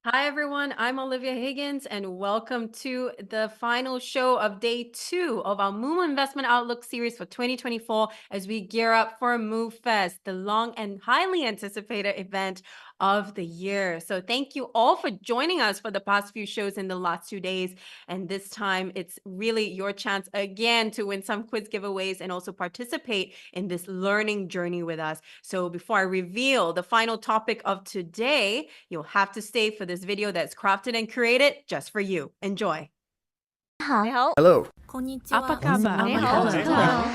Hi, everyone. I'm Olivia Higgins, and welcome to the final show of day 2 of our Moomoo Investment Outlook series for 2024 as we gear up for Moo Fest, the long and highly anticipated event of the year. So thank you all for joining us for the past few shows in the last 2 days. And this time, it's really your chance again to win some quiz giveaways and also participate in this learning journey with us. So before I reveal the final topic of today, you'll have to stay for this video that's crafted and created just for you. Enjoy. 好， Hello. こんにち Apa は。 kabar? 你好， Hello. 你好。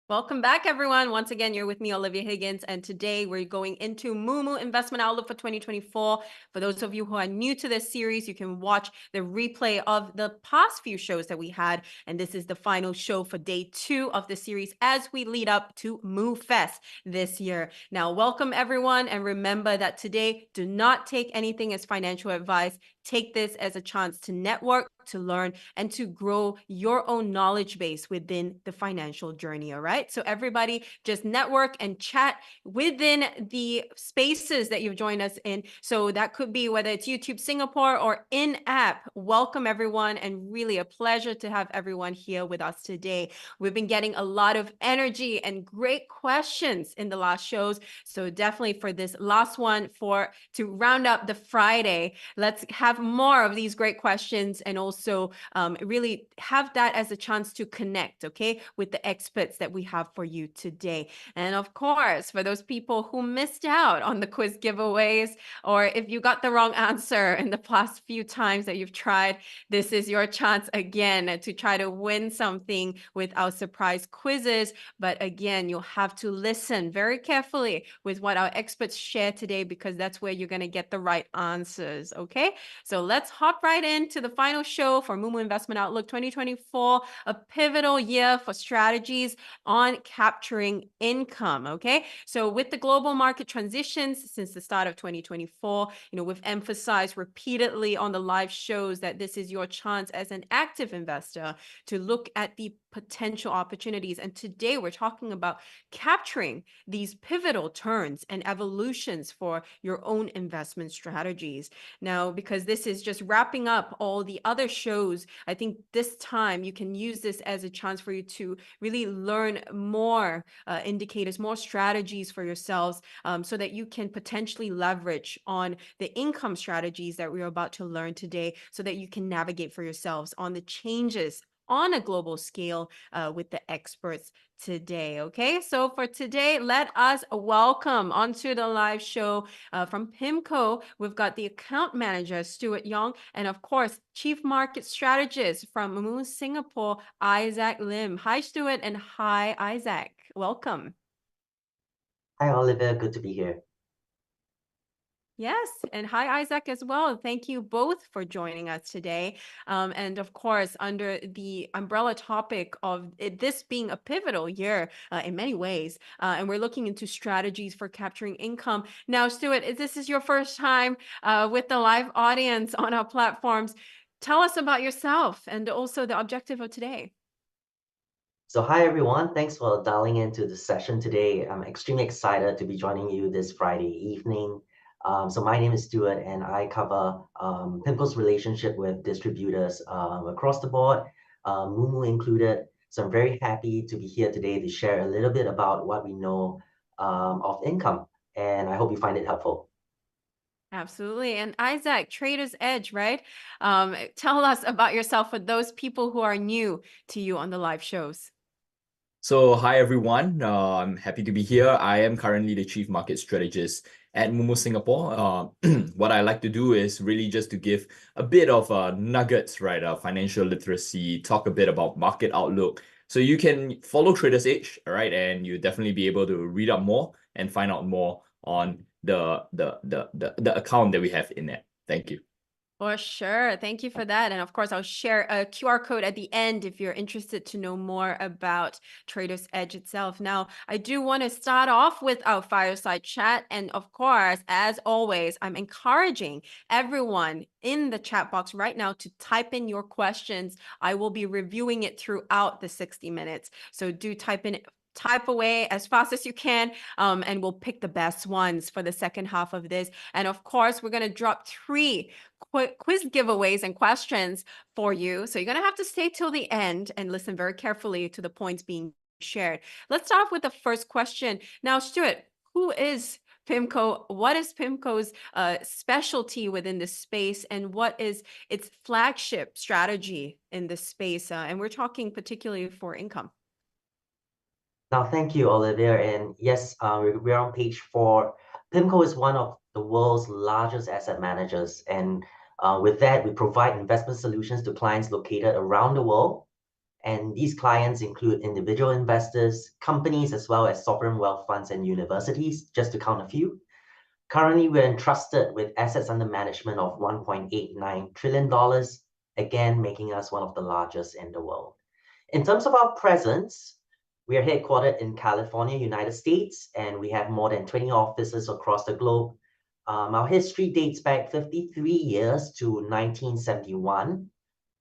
Welcome back, everyone. Once again, you're with me, Olivia Higgins, and today we're going into Moomoo Investment Outlook for 2024. For those of you who are new to this series, you can watch the replay of the past few shows that we had, and this is the final show for day 2 of the series as we lead up to Moo Fest this year. Now, welcome, everyone, and remember that today, do not take anything as financial advice. Take this as a chance to network, to learn, and to grow your own knowledge base within the financial journey. All right. So everybody just network and chat within the spaces that you've joined us in. So that could be whether it's YouTube Singapore or in app. Welcome, everyone. And really a pleasure to have everyone here with us today. We've been getting a lot of energy and great questions in the last shows. So definitely for this last one, to round up the Friday, let's have more of these great questions and also really have that as a chance to connect, okay, with the experts that we have for you today. And of course, for those people who missed out on the quiz giveaways, or if you got the wrong answer in the past few times that you've tried, this is your chance again to try to win something with our surprise quizzes. But again, you'll have to listen very carefully with what our experts share today, because that's where you're going to get the right answers, okay? So let's hop right into the final show for Moomoo Investment Outlook 2024, a pivotal year for strategies on capturing income, okay? So with the global market transitions since the start of 2024, we've emphasized repeatedly on the live shows that this is your chance as an active investor to look at the potential opportunities. And today we're talking about capturing these pivotal turns and evolutions for your own investment strategies. Now, because this is just wrapping up all the other shows, I think this time you can use this as a chance for you to really learn more indicators, more strategies for yourselves, so that you can potentially leverage on the income strategies that we're about to learn today, so that you can navigate for yourselves on the changes on a global scale with the experts today. Okay, so for today, let us welcome onto the live show from PIMCO. We've got the account manager, Stuart Yong, and of course, chief market strategist from Moomoo Singapore, Isaac Lim. Hi, Stuart, and hi, Isaac. Welcome. Hi, Olivia. Good to be here. Yes, and hi, Isaac, as well. Thank you both for joining us today. And of course, under the umbrella topic of this being a pivotal year in many ways, and we're looking into strategies for capturing income. Now, Stuart, this is your first time with the live audience on our platforms. tell us about yourself and also the objective of today. So hi everyone, thanks for dialing into the session today. I'm extremely excited to be joining you this Friday evening. So my name is Stuart and I cover PIMCO's relationship with distributors across the board, Moomoo included. So I'm very happy to be here today to share a little bit about what we know of income, and I hope you find it helpful. Absolutely. And Isaac, Trader's Edge, right? Tell us about yourself for those people who are new to you on the live shows. So hi everyone, I'm happy to be here. I am currently the Chief Market Strategist at moomoo Singapore. What I like to do is really just to give a bit of nuggets, right? Financial literacy, talk a bit about market outlook. So you can follow Trader's Edge, right? And you definitely be able to read up more and find out more on the account that we have in there. Thank you. For sure. Thank you for that. And of course, I'll share a QR code at the end if you're interested to know more about Trader's Edge itself. Now, I do want to start off with our fireside chat. And of course, as always, I'm encouraging everyone in the chat box right now to type in your questions. I will be reviewing it throughout the 60 minutes. So do type away as fast as you can, and we'll pick the best ones for the second half of this. And of course, we're going to drop 3 quiz giveaways and questions for you. So you're going to have to stay till the end and listen very carefully to the points being shared. Let's start off with the first question. Now, Stuart, who is PIMCO? What is PIMCO's specialty within this space, and what is its flagship strategy in this space? And we're talking particularly for income. Now, thank you, Olivia. And yes, we're on page 4. PIMCO is one of the world's largest asset managers. And with that, we provide investment solutions to clients located around the world. And these clients include individual investors, companies, as well as sovereign wealth funds and universities, just to count a few. Currently, we're entrusted with assets under management of $1.89 trillion, again, making us one of the largest in the world. In terms of our presence, we are headquartered in California, United States, and we have more than 20 offices across the globe. Our history dates back 53 years to 1971,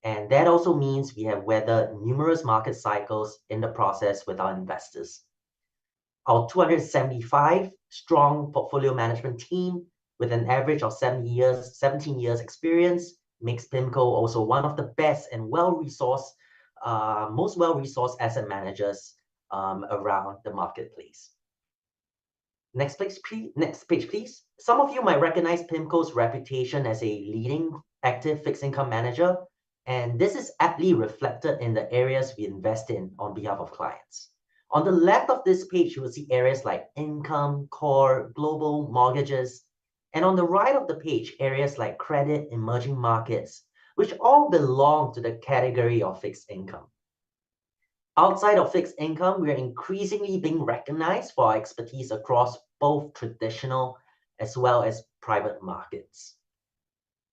and that also means we have weathered numerous market cycles in the process with our investors. Our 275 strong portfolio management team with an average of 17 years experience makes PIMCO also one of the best and most well-resourced asset managers around the marketplace. Next page, please. Some of you might recognize PIMCO's reputation as a leading active fixed income manager, and this is aptly reflected in the areas we invest in on behalf of clients. On the left of this page, you will see areas like income, core, global, mortgages, and on the right of the page, areas like credit, emerging markets, which all belong to the category of fixed income. Outside of fixed income, we are increasingly being recognized for our expertise across both traditional as well as private markets.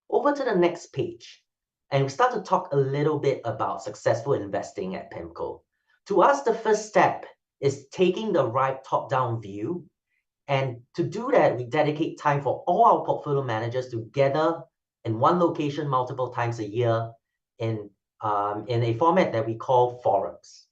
Over to the next page, and we start to talk a little bit about successful investing at PIMCO. To us, the first step is taking the right top-down view. And to do that, we dedicate time for all our portfolio managers to gather in one location multiple times a year in a format that we call forums.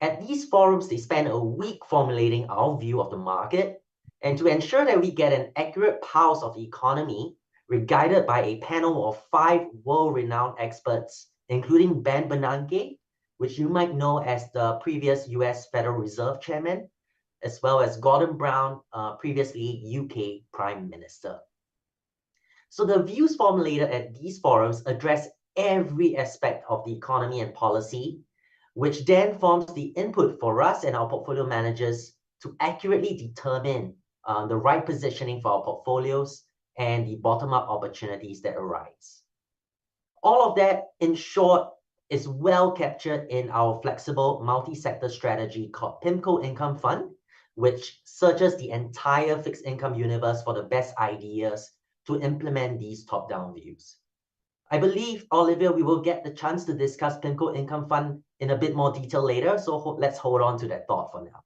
At these forums, they spend a week formulating our view of the market. And to ensure that we get an accurate pulse of the economy, we're guided by a panel of 5 world-renowned experts, including Ben Bernanke, which you might know as the previous US Federal Reserve Chairman, as well as Gordon Brown, previously UK Prime Minister. So the views formulated at these forums address every aspect of the economy and policy, which then forms the input for us and our portfolio managers to accurately determine the right positioning for our portfolios and the bottom-up opportunities that arise. All of that, in short, is well captured in our flexible multi-sector strategy called PIMCO Income Fund, which searches the entire fixed income universe for the best ideas to implement these top-down views. I believe, Olivia, we will get the chance to discuss PIMCO Income Fund in a bit more detail later, so let's hold on to that thought for now.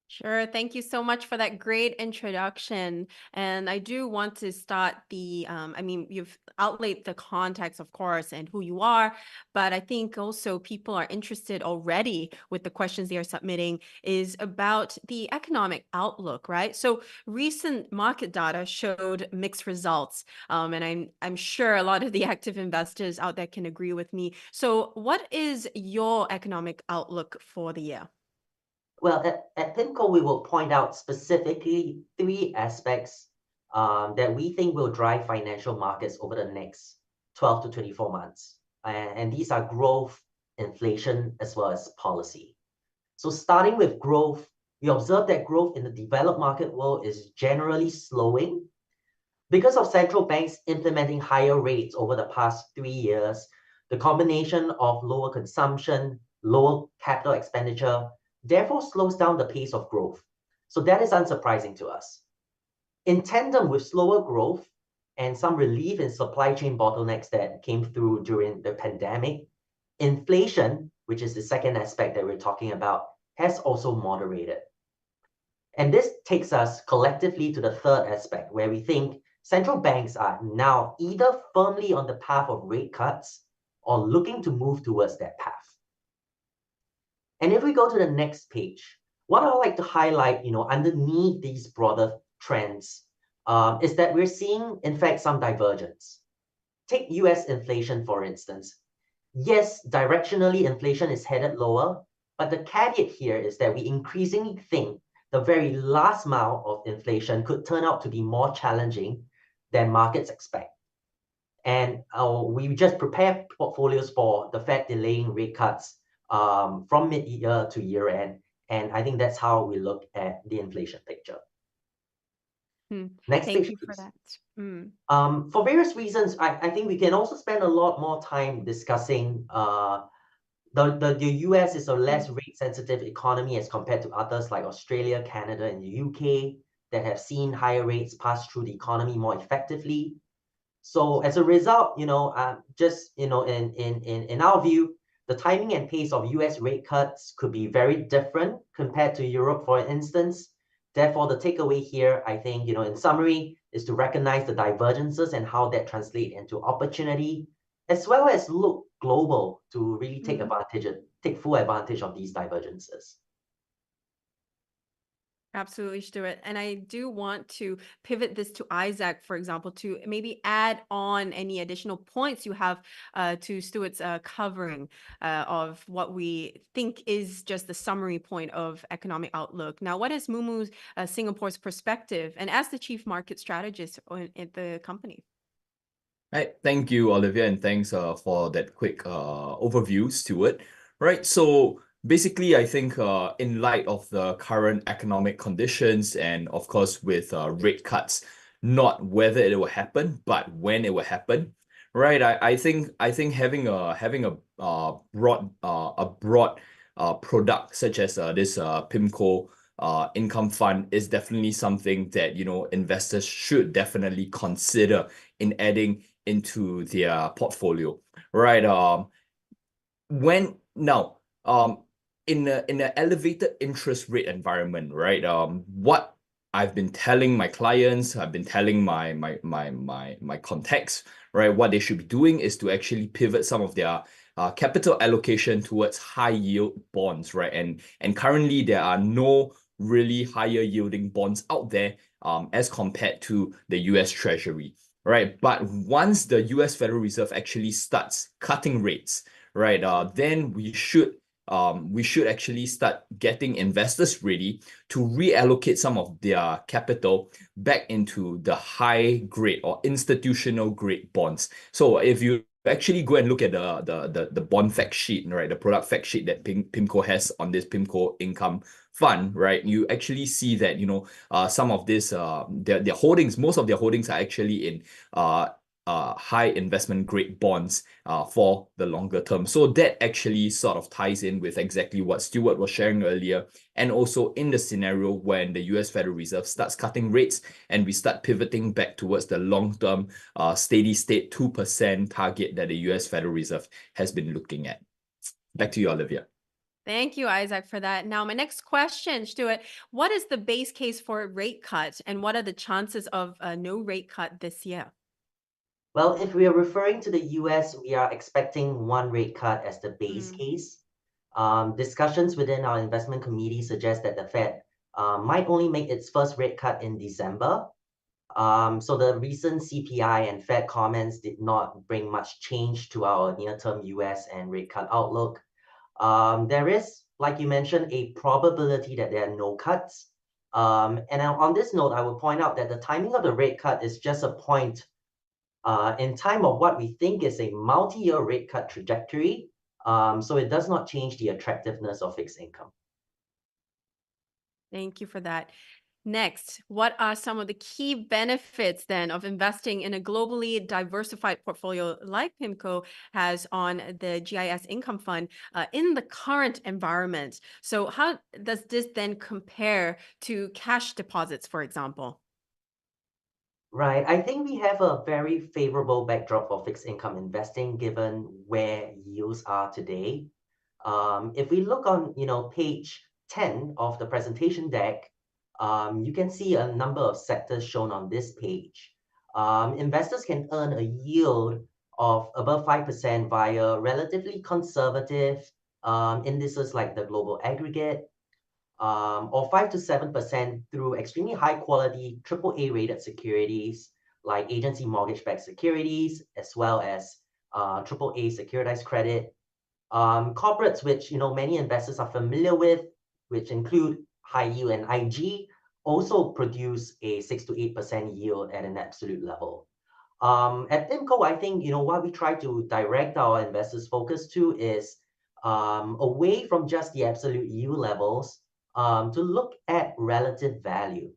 Sure. Thank you so much for that great introduction. And I do want to start you've outlaid the context, of course, and who you are. But I think also people are interested already with the questions they are submitting is about the economic outlook, right? So recent market data showed mixed results. And I'm sure a lot of the active investors out there can agree with me. So what is your economic outlook for the year? Well, at PIMCO, we will point out specifically three aspects that we think will drive financial markets over the next 12 to 24 months. And these are growth, inflation, as well as policy. So starting with growth, we observe that growth in the developed market world is generally slowing because of central banks implementing higher rates over the past 3 years. The combination of lower consumption, lower capital expenditure, therefore slows down the pace of growth. So that is unsurprising to us. In tandem with slower growth and some relief in supply chain bottlenecks that came through during the pandemic, inflation, which is the second aspect that we're talking about, has also moderated. And this takes us collectively to the third aspect, where we think central banks are now either firmly on the path of rate cuts or looking to move towards that path. And if we go to the next page, what I would like to highlight, underneath these broader trends, is that we're seeing, in fact, some divergence. Take US inflation, for instance. Yes, directionally, inflation is headed lower, but the caveat here is that we increasingly think the very last mile of inflation could turn out to be more challenging than markets expect. And we just prepare portfolios for the Fed delaying rate cuts from mid-year to year-end. And I think that's how we look at the inflation picture. Next Thank page, you for please. that. For various reasons, I think we can also spend a lot more time discussing the US is a less rate-sensitive economy as compared to others like Australia, Canada, and the UK that have seen higher rates pass through the economy more effectively. So as a result, in our view, the timing and pace of US rate cuts could be very different compared to Europe, for instance. Therefore, the takeaway here, I think, in summary, is to recognize the divergences and how that translates into opportunity, as well as look global to really take full advantage of these divergences. Absolutely, Stuart. And I do want to pivot this to Isaac, for example, to maybe add on any additional points you have to Stuart's covering of what we think is just the summary point of economic outlook. Now, what is Moomoo Singapore's perspective, and as the chief market strategist at the company? Right. Thank you, Olivia, and thanks for that quick overview, Stuart. Right. So basically, I think in light of the current economic conditions and of course with rate cuts, not whether it will happen, but when it will happen. Right. I think having a broad product such as this PIMCO income fund is definitely something that investors should definitely consider in adding into their portfolio, right? In an elevated interest rate environment, right? What I've been telling my clients, I've been telling my contacts, right? What they should be doing is to actually pivot some of their capital allocation towards high yield bonds, right? And currently there are no really higher yielding bonds out there as compared to the US Treasury. Right, but once the US Federal Reserve actually starts cutting rates, right, then we should actually start getting investors ready to reallocate some of their capital back into the high grade or institutional grade bonds. So if you actually go and look at the bond fact sheet, right, the product fact sheet that PIMCO has on this PIMCO income fund, right, you actually see that some of this their holdings, most of their holdings are actually in high investment grade bonds for the longer term. So that actually sort of ties in with exactly what Stuart was sharing earlier, and also in the scenario when the US Federal Reserve starts cutting rates and we start pivoting back towards the long-term steady state 2% target that the US Federal Reserve has been looking at. Back to you, Olivia. Thank you, Isaac, for that. Now, my next question, Stuart, what is the base case for a rate cut, and what are the chances of no rate cut this year? Well, if we are referring to the US, we are expecting one rate cut as the base case. Discussions within our investment committee suggest that the Fed might only make its first rate cut in December. So the recent CPI and Fed comments did not bring much change to our near-term US and rate cut outlook. There is, like you mentioned, a probability that there are no cuts. And on this note, I will point out that the timing of the rate cut is just a point in time of what we think is a multi-year rate cut trajectory. So it does not change the attractiveness of fixed income. Thank you for that. Next, what are some of the key benefits then of investing in a globally diversified portfolio like PIMCO has on the GIS income fund in the current environment? So how does this then compare to cash deposits, for example? Right. I think we have a very favorable backdrop for fixed income investing given where yields are today. If we look on, page 10 of the presentation deck, you can see a number of sectors shown on this page. Investors can earn a yield of above 5% via relatively conservative indices like the global aggregate, or 5 to 7% through extremely high quality AAA rated securities like agency mortgage-backed securities, as well as AAA securitized credit. Corporates, which many investors are familiar with, which include high yield and IG, also produce a 6 to 8% yield at an absolute level. At PIMCO, I think what we try to direct our investors' focus to is away from just the absolute yield levels to look at relative value.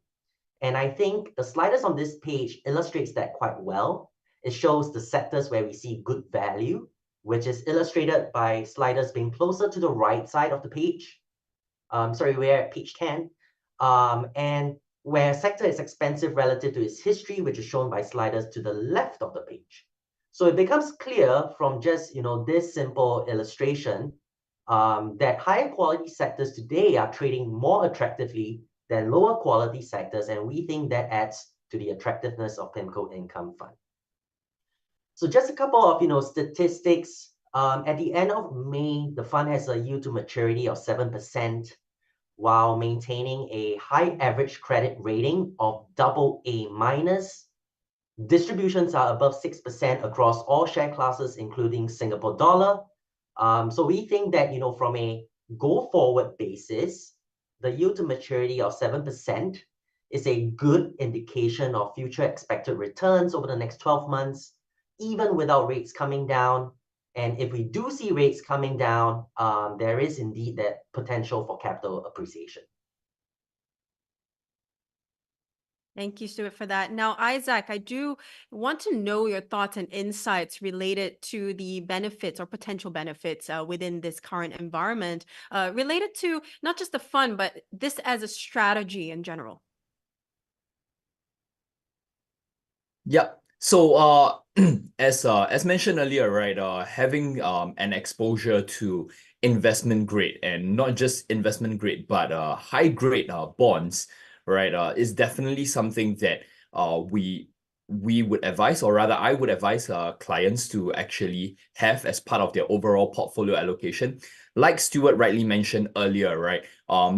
And I think the sliders on this page illustrates that quite well. It shows the sectors where we see good value, which is illustrated by sliders being closer to the right side of the page. We're at page 10. And where sector is expensive relative to its history, which is shown by sliders to the left of the page. So it becomes clear from just this simple illustration that higher quality sectors today are trading more attractively than lower quality sectors, and we think that adds to the attractiveness of PIMCO Income Fund. So just a couple of statistics. At the end of May, the fund has a yield to maturity of 7%, while maintaining a high average credit rating of AA-. Distributions are above 6% across all share classes, including Singapore dollar. So we think that from a go-forward basis, the yield to maturity of 7% is a good indication of future expected returns over the next 12 months, even without rates coming down. And if we do see rates coming down, there is indeed that potential for capital appreciation. Thank you, Stuart, for that. Now, Isaac, I do want to know your thoughts and insights related to the benefits or potential benefits within this current environment, related to not just the fund, but this as a strategy in general. Yeah. So as mentioned earlier, right, having an exposure to investment grade, and not just investment grade, but high grade bonds, right, is definitely something that we would advise, or rather I would advise clients to actually have as part of their overall portfolio allocation. Like Stuart rightly mentioned earlier, right,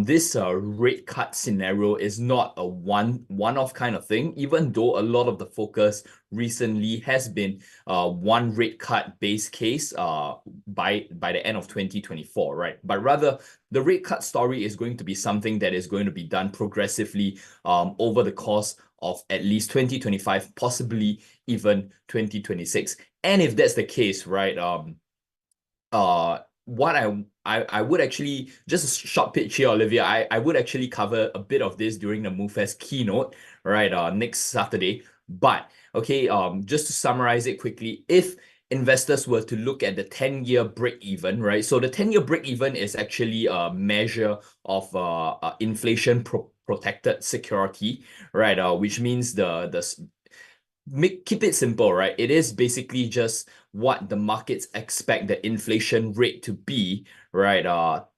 this rate cut scenario is not a one-off kind of thing, even though a lot of the focus recently has been one rate cut base case by the end of 2024, right? But rather, the rate cut story is going to be something that is going to be done progressively over the course of at least 2025, possibly even 2026. And if that's the case, right, what I would actually, just a short pitch here, Olivia, I would actually cover a bit of this during the MooFest keynote, right, next Saturday. But okay, just to summarize it quickly, if investors were to look at the 10-year break-even, right? So the 10-year break-even is actually a measure of inflation protected security, right? Which means the keep it simple, right? It is basically just what the markets expect the inflation rate to be, right?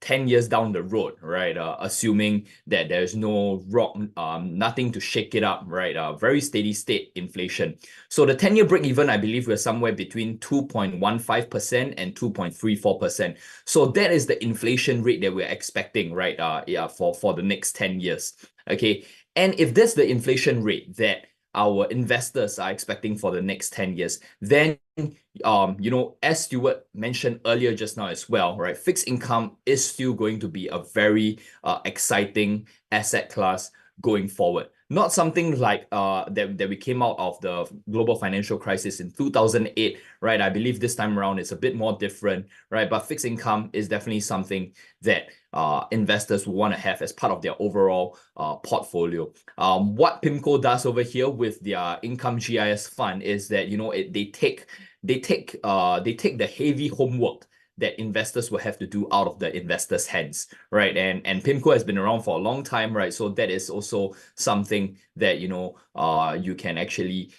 10 years down the road, right? Assuming that there's nothing to shake it up, right? Very steady state inflation. So the 10-year break even, I believe we're somewhere between 2.15% and 2.34%. So that is the inflation rate that we're expecting, right? For the next 10 years. Okay. And if that's the inflation rate that our investors are expecting for the next 10 years, then as Stuart mentioned earlier just now as well, right, fixed income is still going to be a very exciting asset class going forward. Not something like that we came out of the global financial crisis in 2008, right? I believe this time around it's a bit more different, right? But fixed income is definitely something that investors will want to have as part of their overall portfolio. What PIMCO does over here with their income GIS fund is that they take the heavy homework that investors will have to do out of the investors' hands, right? And PIMCO has been around for a long time, right? So that is also something that you can actually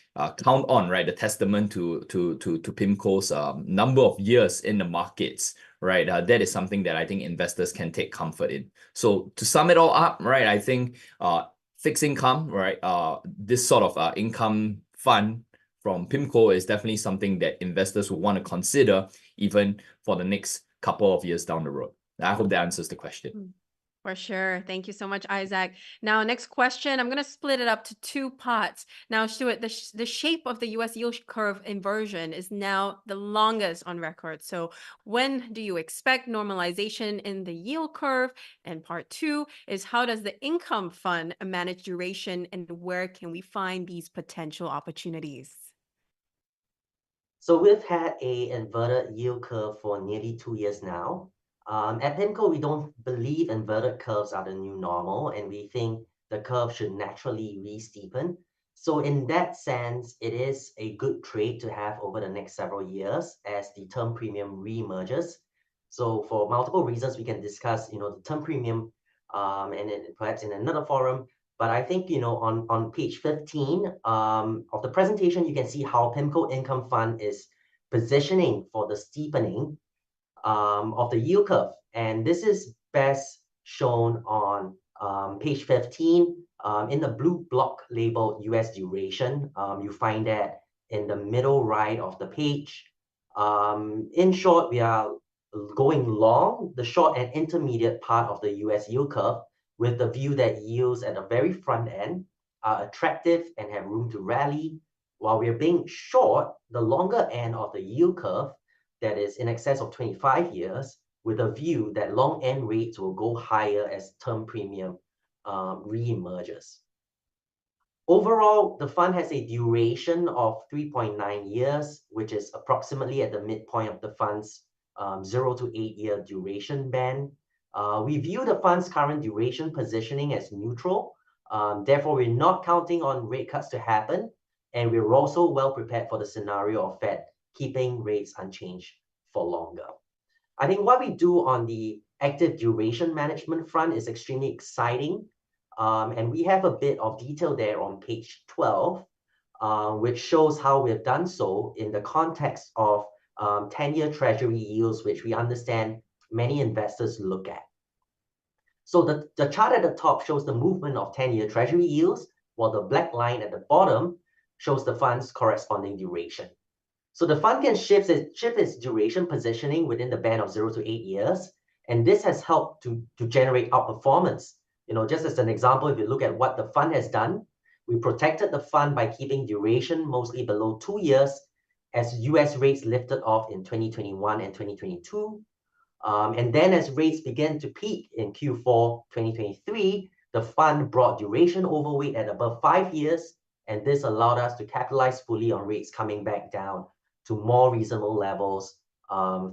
count on, right? The testament to PIMCO's number of years in the markets, right? That is something that I think investors can take comfort in. So to sum it all up, right, I think fixed income, right, this sort of income fund from PIMCO is definitely something that investors will want to consider even for the next couple of years down the road. I hope that answers the question. For sure. Thank you so much, Isaac. Now, next question, I'm going to split it up to two parts. Now, Stuart, the shape of the US yield curve inversion is now the longest on record. So when do you expect normalization in the yield curve? And part two is, how does the income fund manage duration, and where can we find these potential opportunities? So we've had a inverted yield curve for nearly 2 years now. At PIMCO, we don't believe inverted curves are the new normal, and we think the curve should naturally re-steepen. So in that sense, it is a good trade to have over the next several years as the term premium re-emerges. So for multiple reasons, we can discuss, the term premium, and then perhaps in another forum. But I think, on page 15 of the presentation, you can see how PIMCO Income Fund is positioning for the steepening of the yield curve. And this is best shown on page 15 in the blue block labeled US duration. You find that in the middle right of the page. In short, we are going long the short and intermediate part of the US yield curve, with the view that yields at the very front end are attractive and have room to rally, while we're being short the longer end of the yield curve that is in excess of 25 years, with a view that long end rates will go higher as term premium re-emerges. Overall, the fund has a duration of 3.9 years, which is approximately at the midpoint of the fund's 0 to 8 year duration band. We view the fund's current duration positioning as neutral. Therefore, we're not counting on rate cuts to happen, and we're also well prepared for the scenario of Fed keeping rates unchanged for longer. I think what we do on the active duration management front is extremely exciting. And we have a bit of detail there on page 12, which shows how we've done so in the context of 10-year treasury yields, which we understand many investors look at. So the chart at the top shows the movement of 10-year treasury yields, while the black line at the bottom shows the fund's corresponding duration. So the fund can shift its duration positioning within the band of 0 to 8 years, and this has helped to generate outperformance. Just as an example, if you look at what the fund has done, we protected the fund by keeping duration mostly below 2 years as US rates lifted off in 2021 and 2022. And then as rates began to peak in Q4 2023, the fund brought duration overweight at above 5 years, and this allowed us to capitalize fully on rates coming back down to more reasonable levels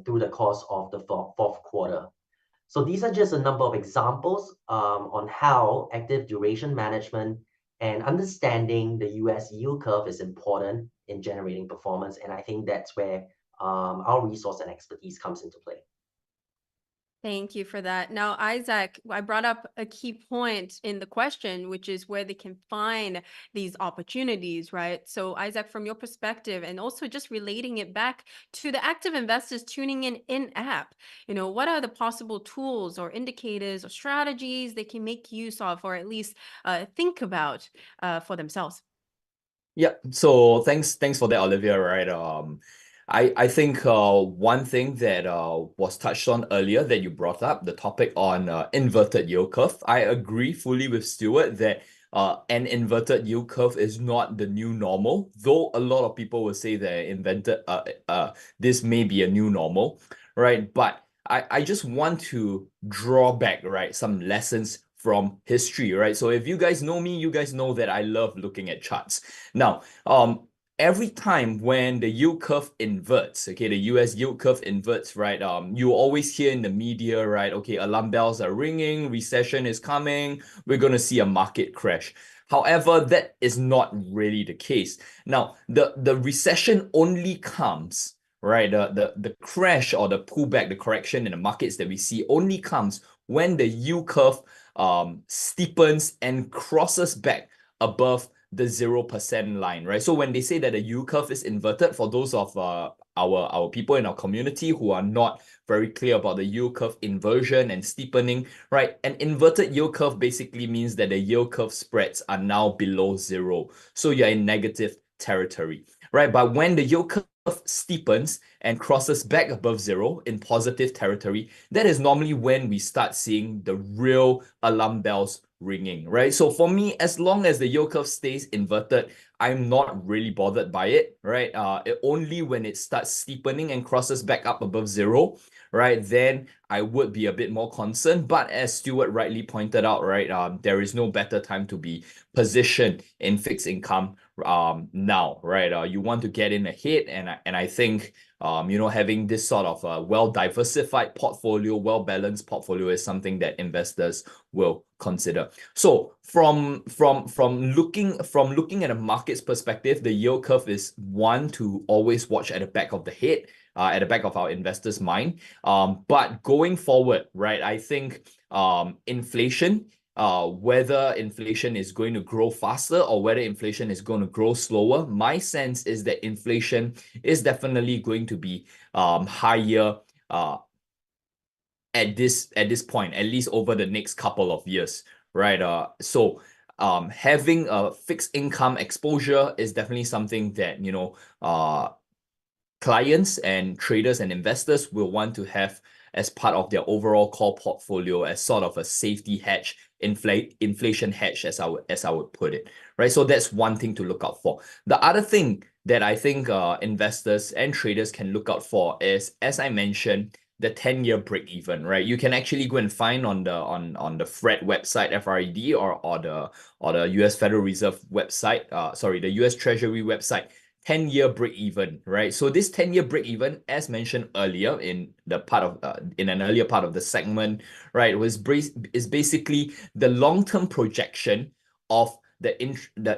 through the course of the fourth quarter. So these are just a number of examples on how active duration management and understanding the US yield curve is important in generating performance. And I think that's where our resource and expertise comes into play. Thank you for that. Now, Isaac, I brought up a key point in the question, which is where they can find these opportunities, right? So, Isaac, from your perspective, and also just relating it back to the active investors tuning in app, what are the possible tools or indicators or strategies they can make use of, or at least think about for themselves? Yeah, so thanks for that, Olivia, right? I think one thing that was touched on earlier that you brought up, the topic on inverted yield curve. I agree fully with Stuart that an inverted yield curve is not the new normal, though a lot of people will say that this may be a new normal, right? But I just want to draw back, right, some lessons from history, right? So if you guys know me, you guys know that I love looking at charts. Now, every time when the yield curve inverts, okay, the US yield curve inverts, right? You always hear in the media, right? Okay, alarm bells are ringing, recession is coming, we're going to see a market crash. However, that is not really the case. Now, the recession only comes, right? The crash or the pullback, the correction in the markets that we see only comes when the yield curve steepens and crosses back above the 0% line, right? So when they say that the yield curve is inverted, for those of our people in our community who are not very clear about the yield curve inversion and steepening, right? An inverted yield curve basically means that the yield curve spreads are now below zero. So you're in negative territory, right? But when the yield curve steepens and crosses back above zero in positive territory, that is normally when we start seeing the real alarm bells ringing, right? So for me, as long as the yield curve stays inverted, I'm not really bothered by it, right? Only when it starts steepening and crosses back up above zero, right, then I would be a bit more concerned. But as Stuart rightly pointed out, right, there is no better time to be positioned in fixed income now, right? You want to get in ahead, and I think having this sort of a well-diversified portfolio, well-balanced portfolio is something that investors will consider. So from looking at a market's perspective, the yield curve is one to always watch at the back of the head, at the back of our investors' mind. But going forward, right, I think inflation, whether inflation is going to grow faster or whether inflation is going to grow slower, my sense is that inflation is definitely going to be higher at this point, at least over the next couple of years, right? So having a fixed income exposure is definitely something that clients and traders and investors will want to have as part of their overall core portfolio as sort of a safety hedge, inflation hedge, as I would put it, right? So that's one thing to look out for. The other thing that I think investors and traders can look out for is, as I mentioned, the 10-year break even, right? You can actually go and find on the FRED website, FRED, or the US Federal Reserve website, the US Treasury website, 10-year break even, right? So this 10-year break even, as mentioned earlier in an earlier part of the segment, right, is basically the long-term projection of the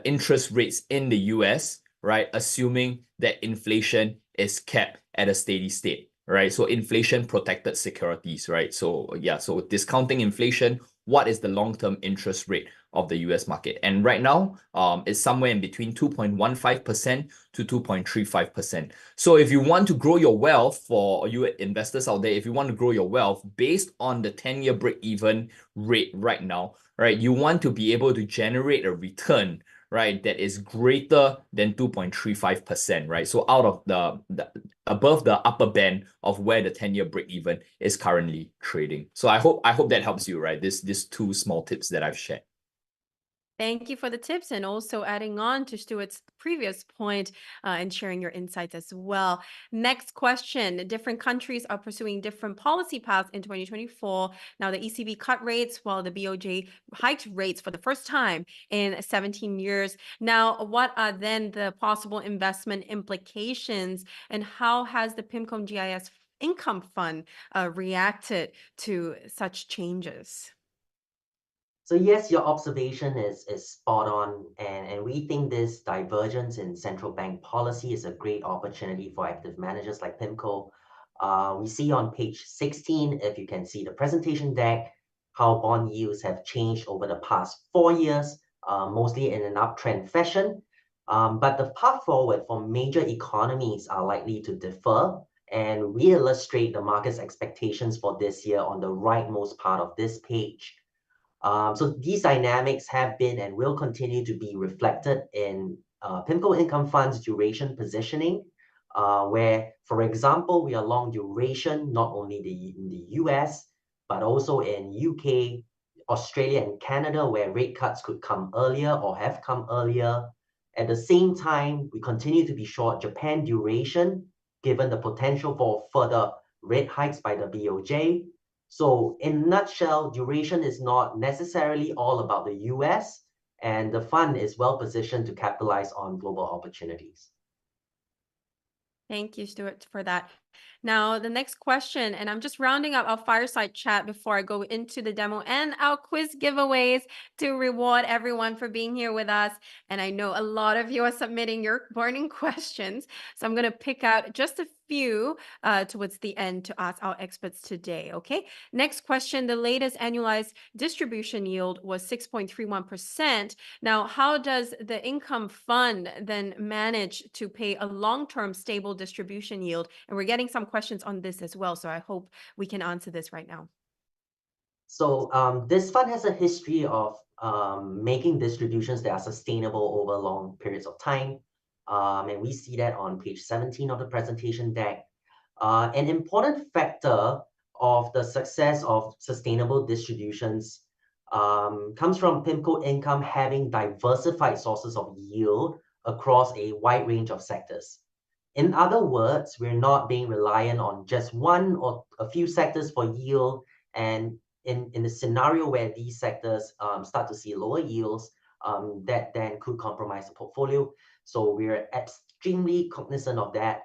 interest rates in the US, right, assuming that inflation is kept at a steady state, right? So inflation protected securities, right? So yeah, so discounting inflation, what is the long-term interest rate of the US market? And right now, it's somewhere in between 2.15% to 2.35%. So if you want to grow your wealth, for you investors out there, if you want to grow your wealth based on the 10-year break-even rate right now, right, you want to be able to generate a return, right, that is greater than 2.35%, right? So out of the above the upper band of where the 10-year break-even is currently trading. So I hope that helps you, right? These two small tips that I've shared. Thank you for the tips, and also adding on to Stuart's previous point and sharing your insights as well. Next question. Different countries are pursuing different policy paths in 2024. Now, the ECB cut rates while the BOJ hiked rates for the first time in 17 years. Now, what are then the possible investment implications, and how has the PIMCO and GIS Income Fund reacted to such changes? So yes, your observation is spot on, and we think this divergence in central bank policy is a great opportunity for active managers like PIMCO. We see on page 16, if you can see the presentation deck, how bond yields have changed over the past 4 years, mostly in an uptrend fashion. But the path forward for major economies are likely to differ, and we illustrate the market's expectations for this year on the rightmost part of this page. So these dynamics have been and will continue to be reflected in PIMCO Income Fund's duration positioning, where, for example, we are long duration not only in the US, but also in UK, Australia, and Canada, where rate cuts could come earlier or have come earlier. At the same time, we continue to be short Japan duration, given the potential for further rate hikes by the BOJ. So in a nutshell, duration is not necessarily all about the US, and the fund is well positioned to capitalize on global opportunities. Thank you, Stuart, for that. Now, the next question, and I'm just rounding up our fireside chat before I go into the demo and our quiz giveaways to reward everyone for being here with us. And I know a lot of you are submitting your burning questions, so I'm going to pick out just a few towards the end to ask our experts today, okay? Next question, the latest annualized distribution yield was 6.31%. Now, how does the income fund then manage to pay a long-term stable distribution yield? And we're getting some questions on this as well, so I hope we can answer this right now. So this fund has a history of making distributions that are sustainable over long periods of time. And we see that on page 17 of the presentation deck. An important factor of the success of sustainable distributions comes from PIMCO Income having diversified sources of yield across a wide range of sectors. In other words, we're not being reliant on just one or a few sectors for yield, and in the scenario where these sectors start to see lower yields, that then could compromise the portfolio. So we're extremely cognizant of that.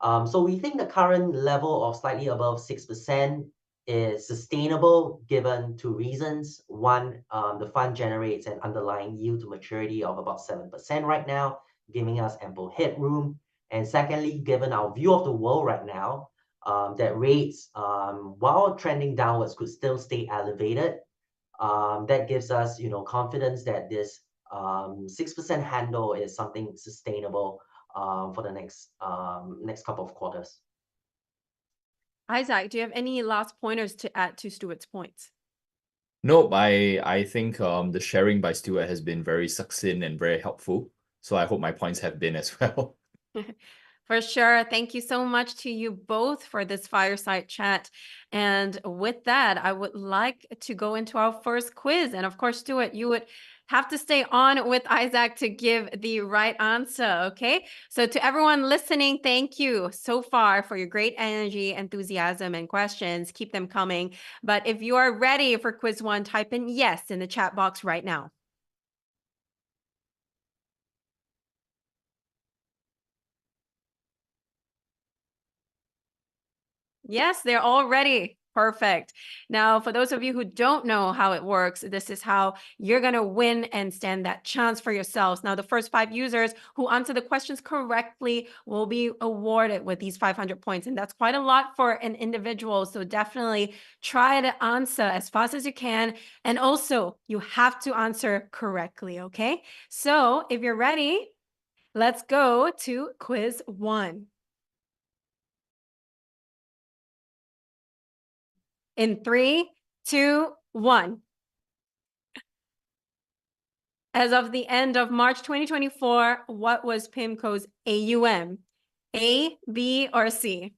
So we think the current level of slightly above 6% is sustainable given two reasons. One, the fund generates an underlying yield to maturity of about 7% right now, giving us ample headroom. And secondly, given our view of the world right now, that rates, while trending downwards, could still stay elevated. That gives us, confidence that this 6% handle is something sustainable for the next couple of quarters. Isaac, do you have any last pointers to add to Stuart's points? Nope, I think the sharing by Stuart has been very succinct and very helpful. So I hope my points have been as well. For sure. Thank you so much to you both for this fireside chat. And with that, I would like to go into our first quiz. And of course, Stuart, you would have to stay on with Isaac to give the right answer, okay? So to everyone listening, thank you so far for your great energy, enthusiasm, and questions. Keep them coming. But if you are ready for quiz 1, type in yes in the chat box right now. Yes, they're all ready. Perfect. Now, for those of you who don't know how it works, this is how you're going to win and stand that chance for yourselves. Now, the first 5 users who answer the questions correctly will be awarded with these 500 points. And that's quite a lot for an individual. So definitely try to answer as fast as you can. And also, you have to answer correctly, okay? So if you're ready, let's go to quiz 1. In 3, 2, 1. As of the end of March 2024, what was PIMCO's AUM? A, B, or C?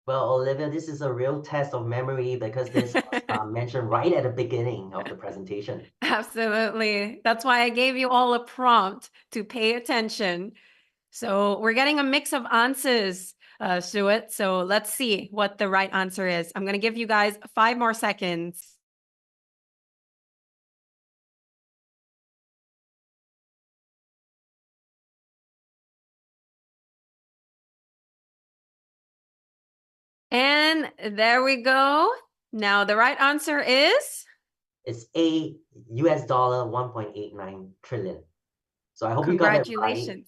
Well, Olivia, this is a real test of memory because this was mentioned right at the beginning of the presentation. Absolutely. That's why I gave you all a prompt to pay attention. So we're getting a mix of answers, Stuart. So let's see what the right answer is. I'm going to give you guys 5 more seconds. And there we go. Now the right answer is? It's A, US dollar 1.89 trillion. So I hope you got it right. Congratulations.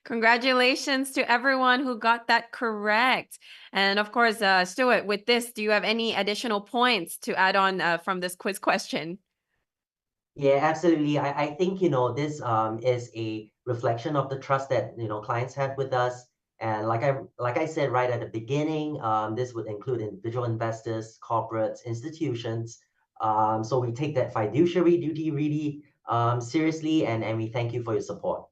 Congratulations to everyone who got that correct. And of course, Stuart, with this, do you have any additional points to add on from this quiz question? Yeah, absolutely. I think, this is a reflection of the trust that, clients have with us. And like I said right at the beginning, this would include individual investors, corporates, institutions. So we take that fiduciary duty really seriously, and we thank you for your support.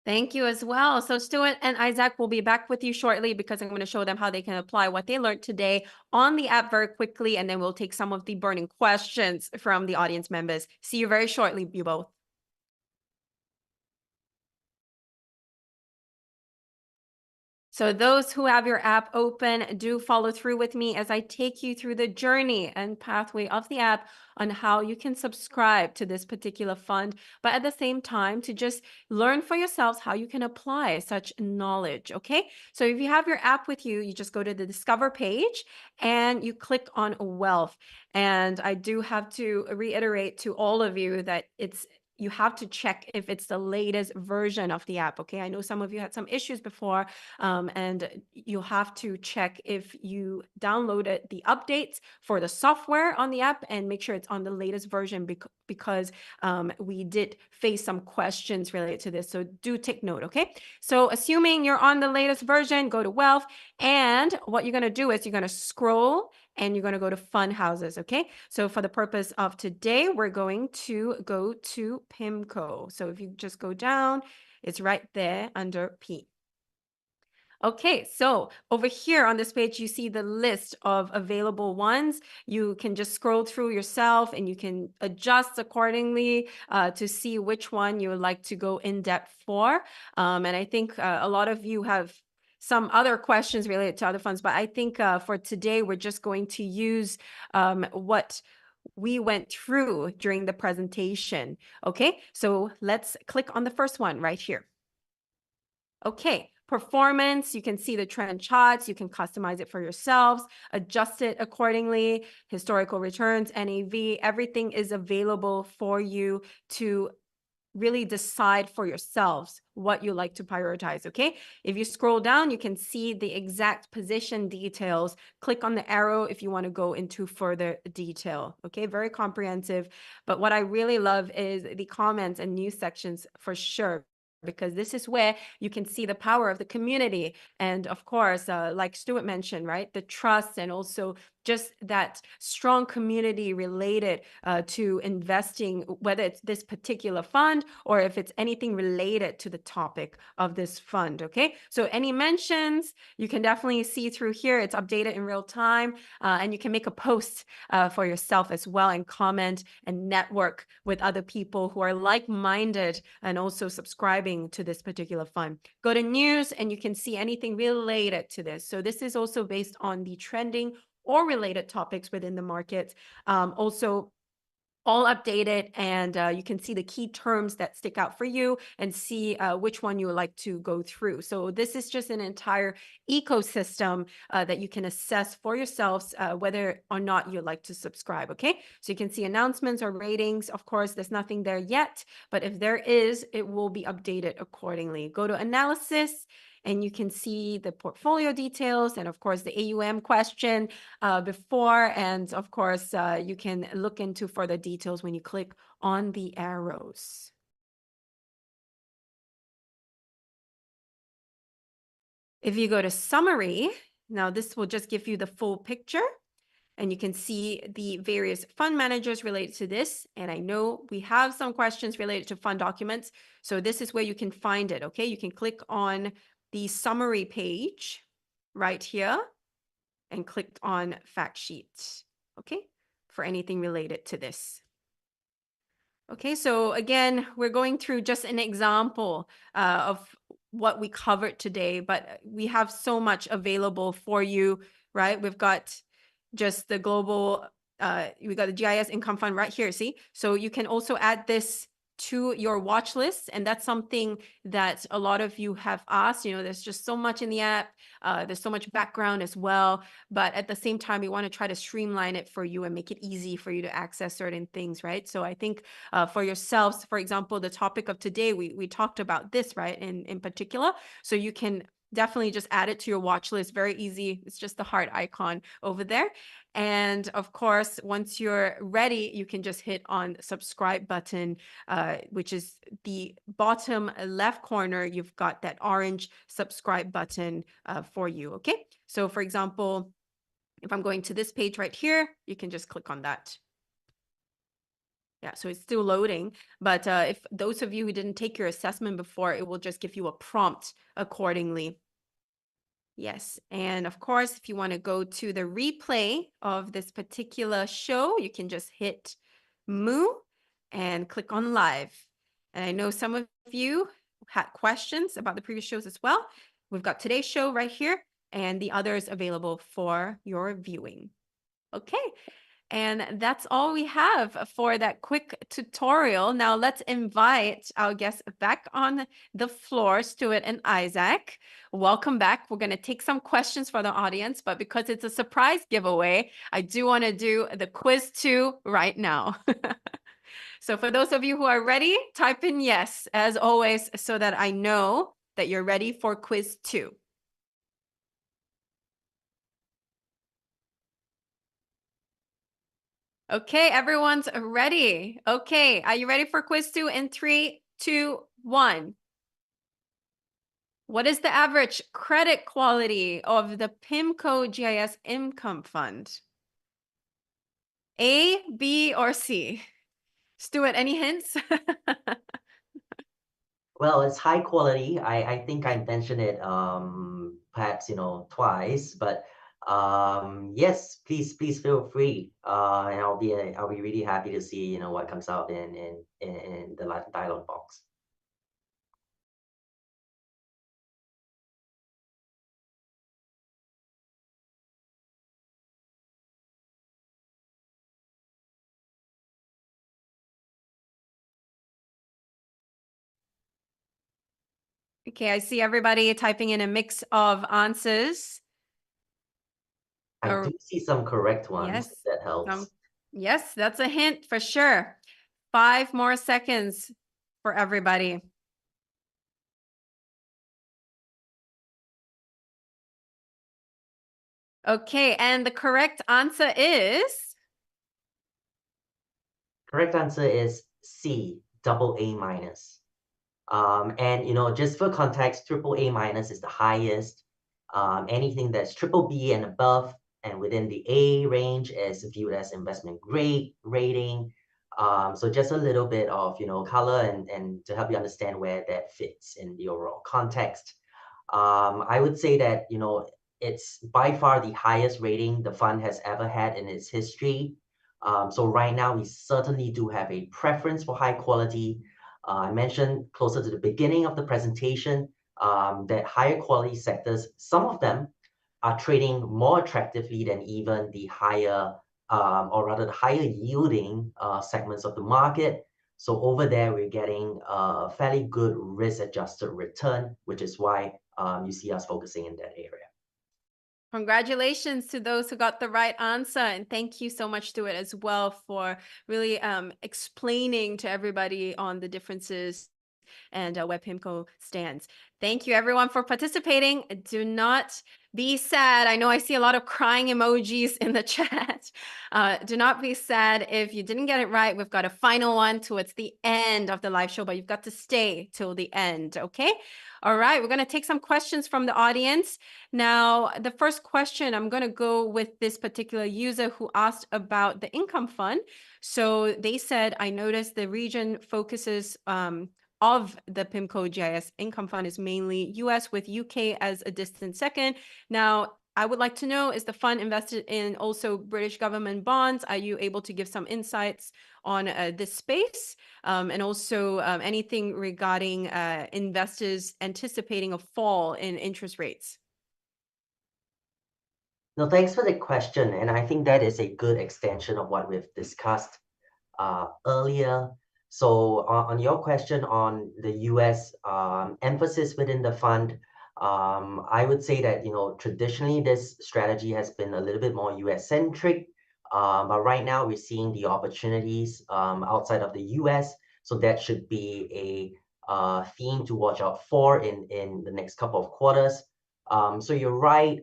Thank you as well. So Stuart and Isaac will be back with you shortly because I'm going to show them how they can apply what they learned today on the app very quickly. And then we'll take some of the burning questions from the audience members. See you very shortly, you both. So those who have your app open, do follow through with me as I take you through the journey and pathway of the app on how you can subscribe to this particular fund, but at the same time to just learn for yourselves how you can apply such knowledge, okay? So if you have your app with you, you just go to the Discover page and you click on Wealth. And I do have to reiterate to all of you that you have to check if it's the latest version of the app, okay? I know some of you had some issues before, and you'll have to check if you downloaded the updates for the software on the app and make sure it's on the latest version because we did face some questions related to this. So do take note, okay? So assuming you're on the latest version, go to Wealth. And what you're going to do is you're going to scroll and you're going to go to fund houses, okay? So for the purpose of today, we're going to go to PIMCO. So if you just go down, it's right there under P. Okay, so over here on this page, you see the list of available ones. You can just scroll through yourself and you can adjust accordingly to see which one you would like to go in depth for. And I think a lot of you have some other questions related to other funds, but I think for today, we're just going to use what we went through during the presentation. Okay, so let's click on the first one right here. Okay, performance, you can see the trend charts, you can customize it for yourselves, adjust it accordingly, historical returns, NAV, everything is available for you to really decide for yourselves what you like to prioritize, okay? If you scroll down, you can see the exact position details. Click on the arrow if you want to go into further detail, okay? Very comprehensive. But what I really love is the comments and news sections for sure, because this is where you can see the power of the community. And of course, like Stuart mentioned, right, the trust and also just that strong community related to investing, whether it's this particular fund or if it's anything related to the topic of this fund, okay? So any mentions, you can definitely see through here. It's updated in real time, and you can make a post for yourself as well and comment and network with other people who are like-minded and also subscribing to this particular fund. Go to news and you can see anything related to this. So this is also based on the trending or related topics within the market. Also, all updated, and you can see the key terms that stick out for you and see which one you would like to go through. So this is just an entire ecosystem that you can assess for yourselves whether or not you'd like to subscribe, okay? So you can see announcements or ratings. Of course, there's nothing there yet, but if there is, it will be updated accordingly. Go to analysis, and you can see the portfolio details and of course the AUM question before, and of course you can look into further details when you click on the arrows. If you go to summary, now this will just give you the full picture and you can see the various fund managers related to this. And I know we have some questions related to fund documents. So this is where you can find it, okay? You can click on the summary page right here and click on fact sheet, okay? For anything related to this. Okay, so again, we're going through just an example of what we covered today, but we have so much available for you, right? We've got just the global, we got the GIS income fund right here, see? So you can also add this to your watch list. And that's something that a lot of you have asked. There's just so much in the app. There's so much background as well. But at the same time, we want to try to streamline it for you and make it easy for you to access certain things, right? So I think for yourselves, for example, the topic of today, we talked about this, right, in particular. So you can definitely just add it to your watch list. Very easy. It's just the heart icon over there. And of course, once you're ready, you can just hit on the subscribe button, which is the bottom left corner. You've got that orange subscribe button for you. Okay. So for example, if I'm going to this page right here, you can just click on that. Yeah, so it's still loading, but if those of you who didn't take your assessment before, it will just give you a prompt accordingly. Yes, and of course, if you want to go to the replay of this particular show, you can just hit Moo and click on live. And I know some of you had questions about the previous shows as well. We've got today's show right here and the others available for your viewing. Okay. And that's all we have for that quick tutorial. Now let's invite our guests back on the floor, Stuart and Isaac. Welcome back. We're going to take some questions for the audience, but because it's a surprise giveaway, I do want to do the quiz 2 right now. So for those of you who are ready, type in yes, as always, so that I know that you're ready for quiz 2. Okay, everyone's ready. Okay, are you ready for quiz 2 in 3, 2, 1? What is the average credit quality of the PIMCO GIS Income Fund? A, B, or C? Stuart, any hints? Well, it's high quality. I think I mentioned it perhaps twice, but yes, please feel free. And I'll be really happy to see what comes out in the dialog box. Okay, I see everybody typing in a mix of answers. I do see some correct ones. Yes, If that helps. Yes, that's a hint for sure. 5 more seconds for everybody. Okay, and the correct answer is? Correct answer is C, AA-. And just for context, AAA- is the highest. Anything that's BBB and above and within the A range is viewed as investment grade rating. So just a little bit of color and to help you understand where that fits in the overall context. I would say that it's by far the highest rating the fund has ever had in its history. So right now we certainly do have a preference for high quality. I mentioned closer to the beginning of the presentation that higher quality sectors, some of them are trading more attractively than even the higher, or rather the higher yielding segments of the market. So over there, we're getting a fairly good risk-adjusted return, which is why you see us focusing in that area. Congratulations to those who got the right answer. And thank you so much, Stuart, as well, for really explaining to everybody on the differences and where PIMCO stands. Thank you, everyone, for participating. Do not be sad. I know I see a lot of crying emojis in the chat. Do not be sad if you didn't get it right. We've got a final one towards the end of the live show, but you've got to stay till the end, okay? All right, we're going to take some questions from the audience. Now, the first question, I'm going to go with this particular user who asked about the income fund. So they said, I noticed the region focuses of the PIMCO GIS Income Fund is mainly US with UK as a distant second. Now, I would like to know, is the fund invested in also British government bonds? Are you able to give some insights on this space? And also anything regarding investors anticipating a fall in interest rates? No, thanks for the question. And I think that is a good extension of what we've discussed earlier. So on your question on the US emphasis within the fund, I would say that, traditionally this strategy has been a little bit more US centric, but right now we're seeing the opportunities outside of the US. So that should be a theme to watch out for in the next couple of quarters. So you're right,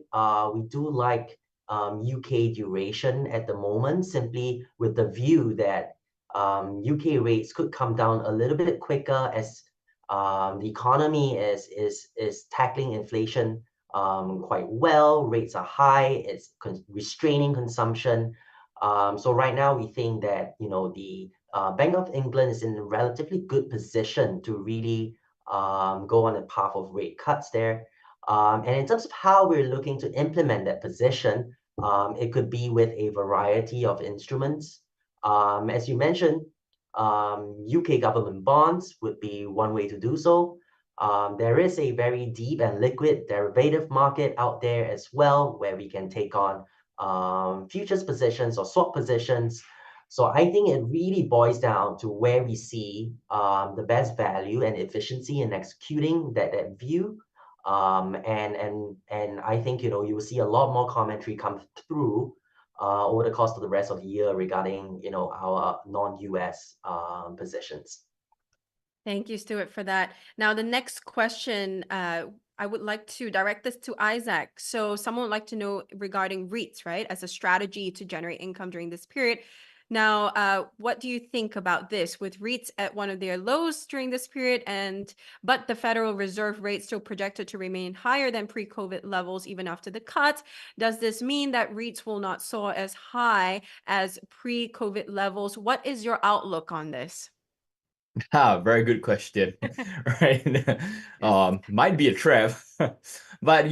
we do like UK duration at the moment, simply with the view that UK rates could come down a little bit quicker as the economy is tackling inflation quite well. Rates are high. It's restraining consumption. So right now we think that the Bank of England is in a relatively good position to really go on a path of rate cuts there. And in terms of how we're looking to implement that position, it could be with a variety of instruments. As you mentioned, UK government bonds would be one way to do so. There is a very deep and liquid derivative market out there as well, where we can take on futures positions or swap positions. So I think it really boils down to where we see the best value and efficiency in executing that view. And I think you will see a lot more commentary come through over the course of the rest of the year regarding our non-US positions. Thank you, Stuart, for that. Now, the next question, I would like to direct this to Isaac. So someone would like to know regarding REITs, right, as a strategy to generate income during this period. Now, what do you think about this with REITs at one of their lows during this period, but the Federal Reserve rate still projected to remain higher than pre-COVID levels even after the cuts? Does this mean that REITs will not soar as high as pre-COVID levels? What is your outlook on this? Very good question. Right. Might be a trap. But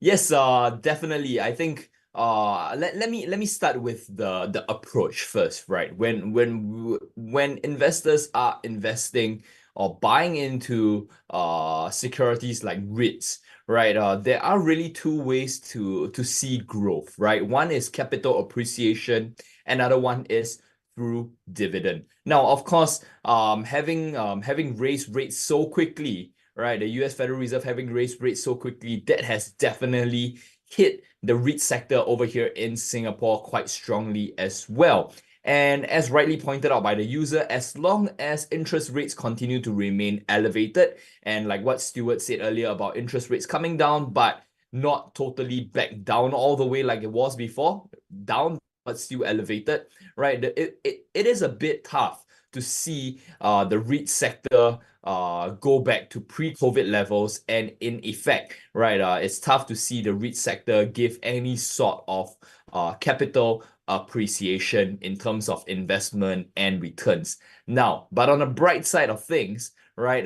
yes, definitely. I think let me start with the approach first, right? When investors are investing or buying into securities like REITs, right? There are really two ways to see growth, right? One is capital appreciation, another one is through dividend. Now, of course, having raised rates so quickly, right? The US Federal Reserve having raised rates so quickly, that has definitely hit the REIT sector over here in Singapore quite strongly as well. And as rightly pointed out by the user, as long as interest rates continue to remain elevated, and like what Stuart said earlier about interest rates coming down, but not totally back down all the way like it was before, down but still elevated, right? It is a bit tough to see the REIT sector go back to pre-COVID levels, and in effect, right, it's tough to see the REIT sector give any sort of capital appreciation in terms of investment and returns. Now, but on the bright side of things, right,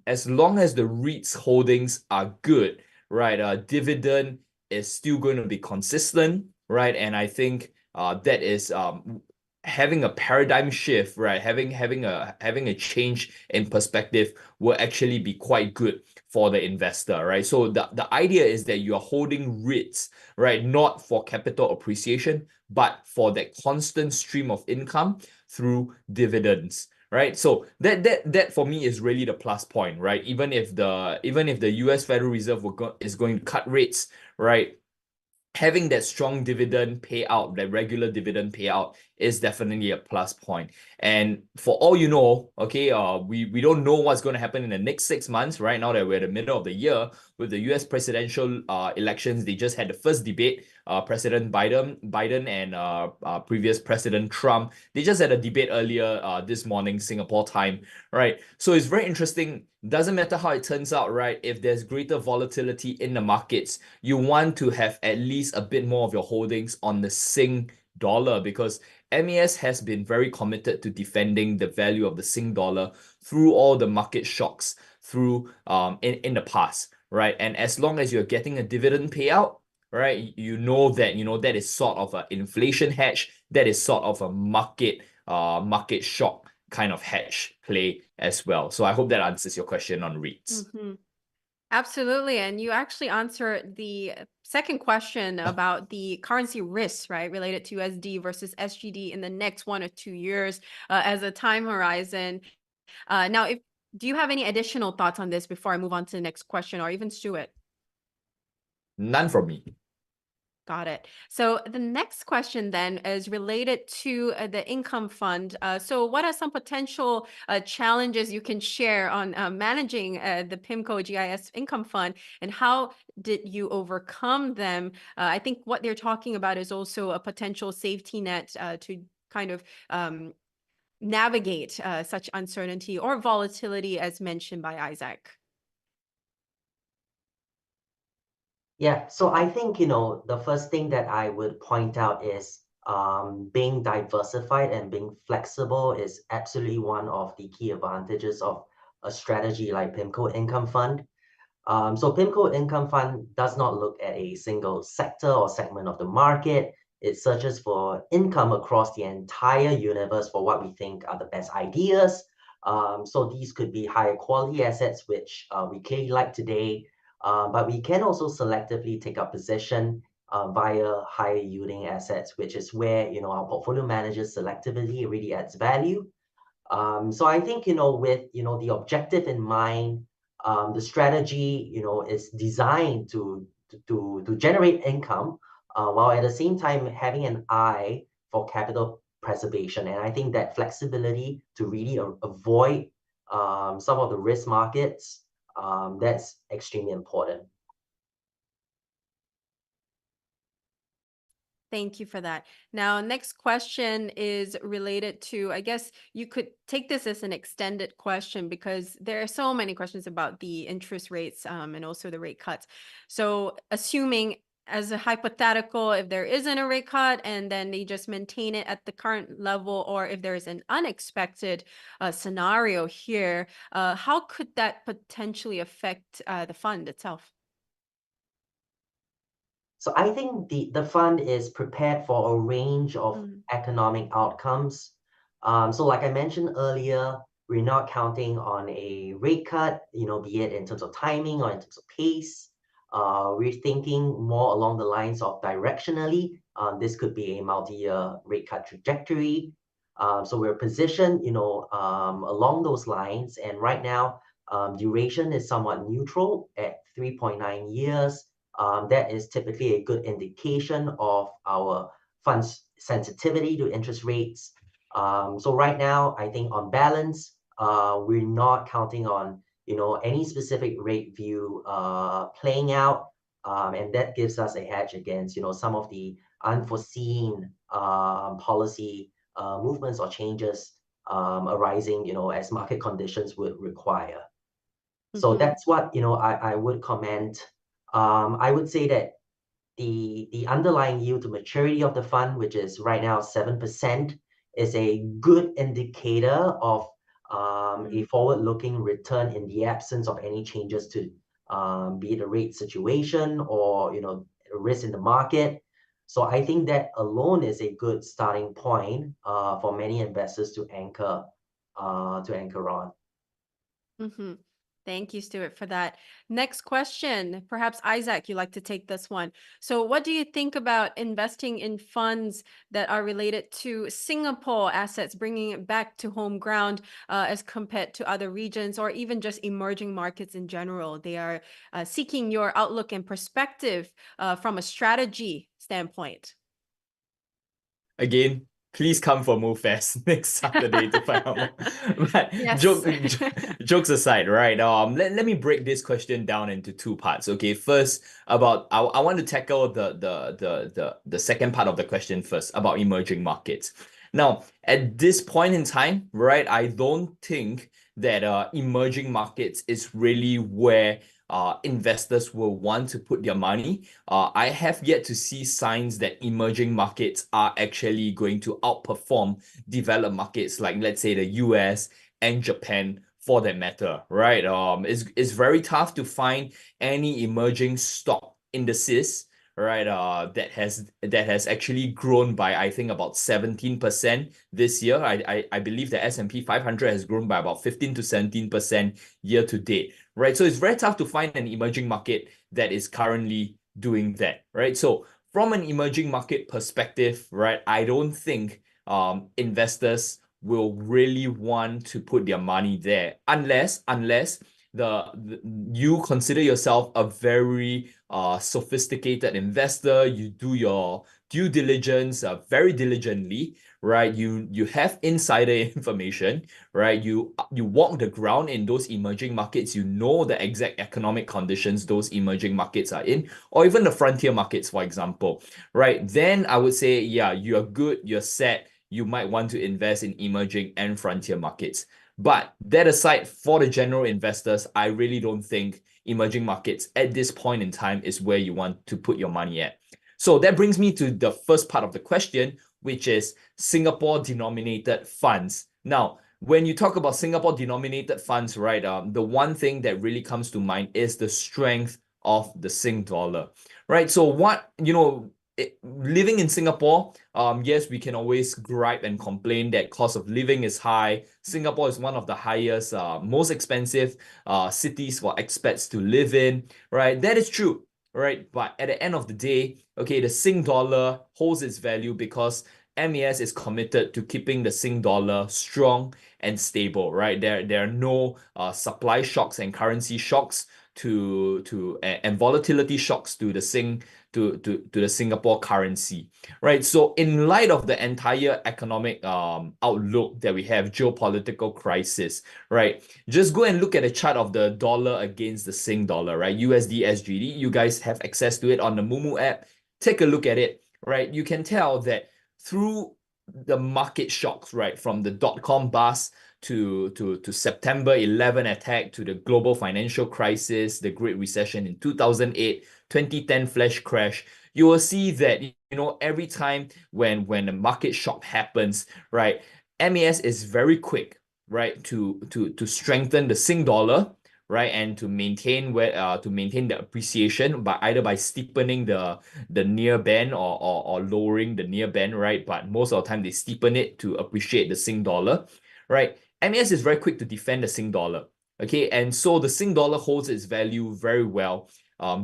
as long as the REITs holdings are good, right, dividend is still going to be consistent, right? And I think that is having a paradigm shift, right? Having a change in perspective will actually be quite good for the investor, right? So the idea is that you are holding REITs, right? Not for capital appreciation, but for that constant stream of income through dividends. Right, so that for me is really the plus point, right? Even if the US Federal Reserve is going to cut rates, right? Having that strong dividend payout, that regular dividend payout, is definitely a plus point. And for all you know, okay, we don't know what's going to happen in the next 6 months, right? Now that we're in the middle of the year with the US presidential elections, they just had the first debate. President Biden and previous President Trump, they just had a debate earlier this morning, Singapore time, right? So it's very interesting. Doesn't matter how it turns out, right? If there's greater volatility in the markets, you want to have at least a bit more of your holdings on the Sing dollar, because MAS has been very committed to defending the value of the Sing dollar through all the market shocks through in the past, right? And as long as you're getting a dividend payout, right, that is sort of an inflation hedge, that is sort of a market shock kind of hedge play as well. So I hope that answers your question on REITs. Mm-hmm. Absolutely. And you actually answered the second question about the currency risks, right, related to USD versus SGD in the next 1 or 2 years as a time horizon. Now, if do you have any additional thoughts on this before I move on to the next question, or even Stuart? None from me. Got it. So the next question then is related to the income fund. So what are some potential challenges you can share on managing the PIMCO GIS income fund, and how did you overcome them? I think what they're talking about is also a potential safety net to kind of navigate such uncertainty or volatility as mentioned by Isaac. Yeah, so I think, the first thing that I would point out is being diversified and being flexible is absolutely one of the key advantages of a strategy like PIMCO Income Fund. So PIMCO Income Fund does not look at a single sector or segment of the market. It searches for income across the entire universe for what we think are the best ideas. So these could be higher quality assets, which we clearly like today, but we can also selectively take up position via higher yielding assets, which is where our portfolio managers selectively really adds value. So I think with the objective in mind, the strategy is designed to generate income, while at the same time having an eye for capital preservation. And I think that flexibility to really avoid some of the risk markets, that's extremely important. Thank you for that. Now, next question is related to, I guess you could take this as an extended question because there are so many questions about the interest rates and also the rate cuts. So assuming as a hypothetical, if there isn't a rate cut and then they just maintain it at the current level, or if there is an unexpected scenario here, how could that potentially affect the fund itself? So I think the fund is prepared for a range of economic outcomes. So like I mentioned earlier, we're not counting on a rate cut, be it in terms of timing or in terms of pace. We're thinking more along the lines of directionally. This could be a multi-year rate cut trajectory. So we're positioned, along those lines. And right now, duration is somewhat neutral at 3.9 years. That is typically a good indication of our fund's sensitivity to interest rates. So right now, I think on balance, we're not counting on any specific rate view playing out, and that gives us a hedge against some of the unforeseen policy movements or changes arising as market conditions would require. So that's what I would comment. I would say that the underlying yield to maturity of the fund, which is right now 7%, is a good indicator of a forward-looking return in the absence of any changes to be it a rate situation or risk in the market. So I think that alone is a good starting point for many investors to anchor on. Thank you, Stuart, for that. Next question. Perhaps Isaac, you'd like to take this one. So what do you think about investing in funds that are related to Singapore assets, bringing it back to home ground as compared to other regions or even just emerging markets in general? They are seeking your outlook and perspective from a strategy standpoint. Again, please come for MooFest next Saturday to find out more. But Yes. jokes aside, right? Let me break this question down into two parts. Okay, first I want to tackle the second part of the question first about emerging markets. Now, at this point in time, right, I don't think that emerging markets is really where investors will want to put their money. I have yet to see signs that emerging markets are actually going to outperform developed markets like, let's say, the US and Japan for that matter, right? It's very tough to find any emerging stock indices, right, that has actually grown by, I think, about 17% this year. I believe the S&P 500 has grown by about 15 to 17% year to date, right? So it's very tough to find an emerging market that is currently doing that, right? So from an emerging market perspective, right, I don't think investors will really want to put their money there unless you consider yourself a very sophisticated investor. You do your due diligence very diligently, right? You have insider information, right? You walk the ground in those emerging markets. You know the exact economic conditions those emerging markets are in, or even the frontier markets, for example, right? Then I would say, yeah, you're good, you're set. You might want to invest in emerging and frontier markets. But that aside, for the general investors, I really don't think emerging markets at this point in time is where you want to put your money at. So that brings me to the first part of the question, which is Singapore denominated funds. Now, when you talk about Singapore denominated funds, right, the one thing that really comes to mind is the strength of the Sing dollar, right? So living in Singapore, yes, we can always gripe and complain that cost of living is high. Singapore is one of the highest, most expensive cities for expats to live in, right? That is true, right? But at the end of the day, okay, the Sing dollar holds its value because MAS is committed to keeping the Sing dollar strong and stable, right? There are no supply shocks and currency shocks and volatility shocks to the the Singapore currency, right? So in light of the entire economic outlook that we have, geopolitical crisis, right? Just go and look at a chart of the dollar against the Sing dollar, right? USD SGD. You guys have access to it on the Moomoo app. Take a look at it, right? You can tell that through the market shocks, right, from the dot-com bust to September 11 attack, to the global financial crisis, the Great Recession in 2008, 2010 flash crash, you will see that, every time when a market shock happens, right, MAS is very quick, right, to strengthen the Sing dollar, right, and to maintain the appreciation either by steepening the near band or lowering the near band, right? But most of the time they steepen it to appreciate the Sing dollar, right? MAS is very quick to defend the Sing dollar, okay? And so the Sing dollar holds its value very well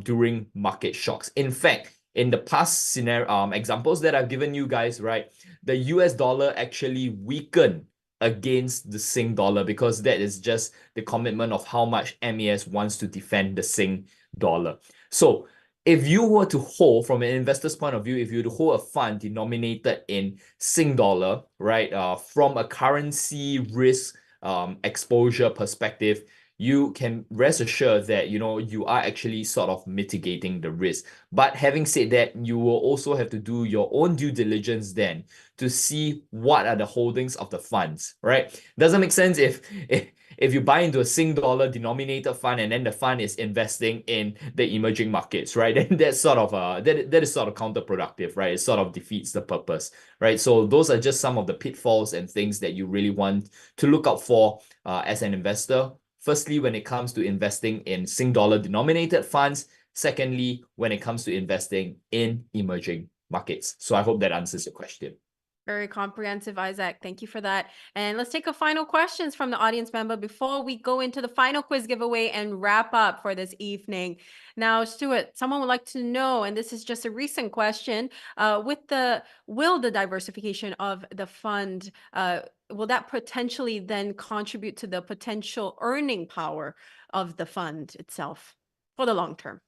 during market shocks. In fact, in the past scenario examples that I've given you guys, right, the US dollar actually weakened against the Sing dollar because that is just the commitment of how much MAS wants to defend the Sing dollar. So if you were to hold, from an investor's point of view, if you were to hold a fund denominated in Sing dollar, right, from a currency risk exposure perspective, you can rest assured that you are actually sort of mitigating the risk. But having said that, you will also have to do your own due diligence then to see what are the holdings of the funds, right? Doesn't make sense if you buy into a Sing dollar denominated fund and then the fund is investing in the emerging markets, right? Then that's sort of that is sort of counterproductive, right? It sort of defeats the purpose, right? So those are just some of the pitfalls and things that you really want to look out for as an investor. Firstly, when it comes to investing in Sing dollar denominated funds. Secondly, when it comes to investing in emerging markets. So I hope that answers your question. Very comprehensive, Isaac. Thank you for that. And let's take a final questions from the audience member before we go into the final quiz giveaway and wrap up for this evening. Now, Stuart, someone would like to know, and this is just a recent question, will the diversification of the fund, will that potentially then contribute to the potential earning power of the fund itself for the long term?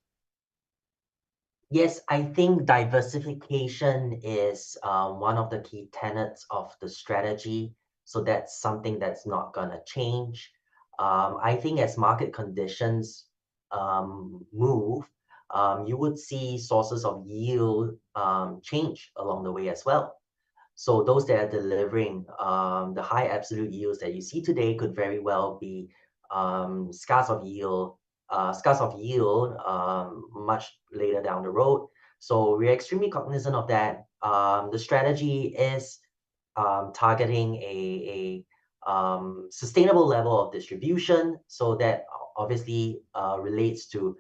Yes, I think diversification is one of the key tenets of the strategy. So that's something that's not going to change. I think as market conditions move, you would see sources of yield change along the way as well. So those that are delivering the high absolute yields that you see today could very well be scarce of yield much later down the road. So we're extremely cognizant of that. The strategy is targeting a sustainable level of distribution, so that obviously relates to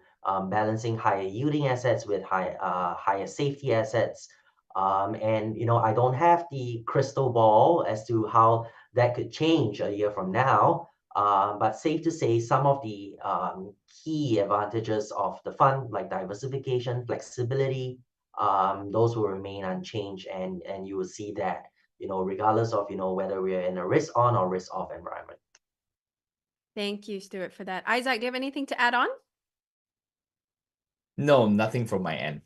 balancing higher yielding assets with higher safety assets. And I don't have the crystal ball as to how that could change a year from now. But safe to say, some of the key advantages of the fund, like diversification, flexibility, those will remain unchanged, and you will see that, regardless of, whether we're in a risk on or risk off environment. Thank you, Stuart, for that. Isaac, do you have anything to add on? No, nothing from my end.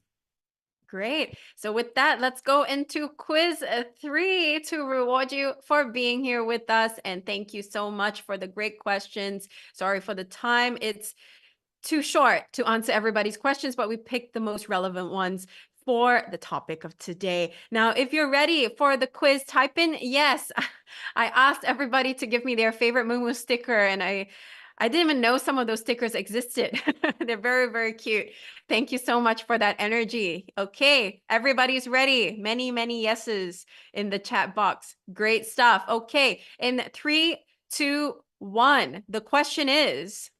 Great. So with that, let's go into quiz 3 to reward you for being here with us. And thank you so much for the great questions. Sorry for the time. It's too short to answer everybody's questions, but we picked the most relevant ones for the topic of today. Now, if you're ready for the quiz, type in yes. I asked everybody to give me their favorite Moomoo sticker, and I didn't even know some of those stickers existed. They're very, very cute. Thank you so much for that energy. Okay, everybody's ready. Many, many yeses in the chat box. Great stuff. Okay, in 3, 2, 1, the question is,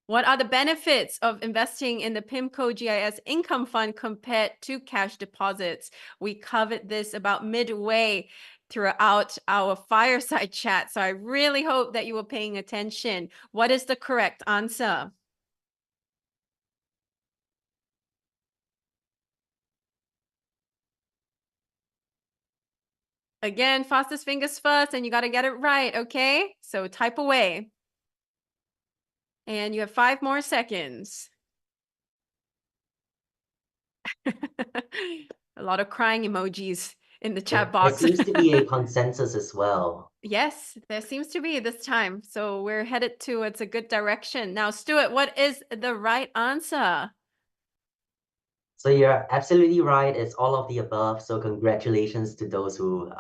what are the benefits of investing in the PIMCO GIS Income Fund compared to cash deposits? We covered this about midway throughout our fireside chat, so I really hope that you were paying attention. What is the correct answer? Again, fastest fingers first, and you got to get it right, okay? So type away. And you have 5 more seconds. A lot of crying emojis in the chat box. There seems to be a consensus as well. Yes, there seems to be this time. So we're headed towards a good direction. Now, Stuart, what is the right answer? So you're absolutely right. It's all of the above. So congratulations to those who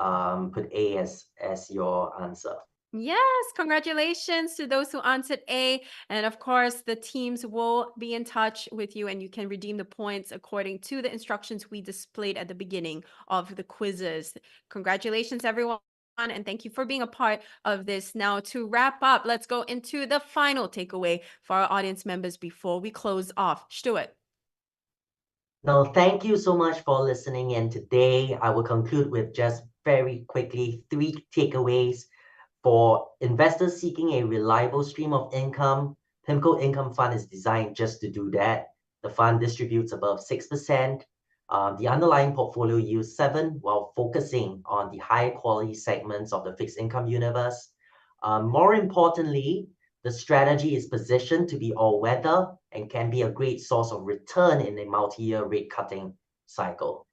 put A as your answer. Yes, congratulations to those who answered A. And of course, the teams will be in touch with you and you can redeem the points according to the instructions we displayed at the beginning of the quizzes. Congratulations, everyone. And thank you for being a part of this. Now, to wrap up, let's go into the final takeaway for our audience members before we close off. Stuart. No, thank you so much for listening in today. I will conclude with just very quickly 3 takeaways. For investors seeking a reliable stream of income, PIMCO Income Fund is designed just to do that. The fund distributes above 6%. The underlying portfolio yields 7% while focusing on the high quality segments of the fixed income universe. More importantly, the strategy is positioned to be all-weather and can be a great source of return in a multi-year rate cutting cycle.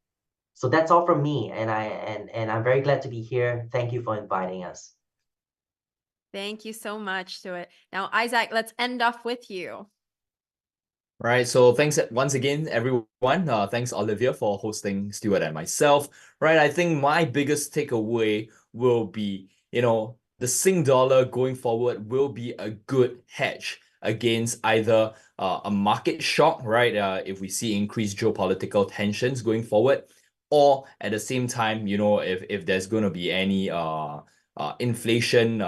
So that's all from me, and I'm very glad to be here. Thank you for inviting us. Thank you so much, Stuart. Now, Isaac, let's end off with you. Right, so thanks once again, everyone. Thanks, Olivia, for hosting Stuart and myself. Right, I think my biggest takeaway will be, the Sing dollar going forward will be a good hedge against either a market shock, right? If we see increased geopolitical tensions going forward, or at the same time, if there's going to be any inflation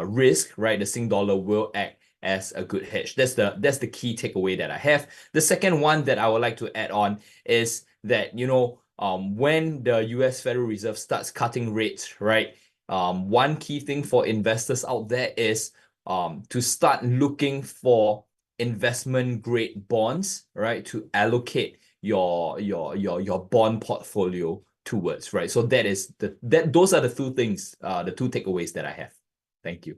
risk, right? The Sing dollar will act as a good hedge. That's the key takeaway that I have. The second one that I would like to add on is that when the US Federal Reserve starts cutting rates, right? One key thing for investors out there is to start looking for investment grade bonds, right? To allocate your bond portfolio towards, right? So those are the 2 things, the 2 takeaways that I have. Thank you.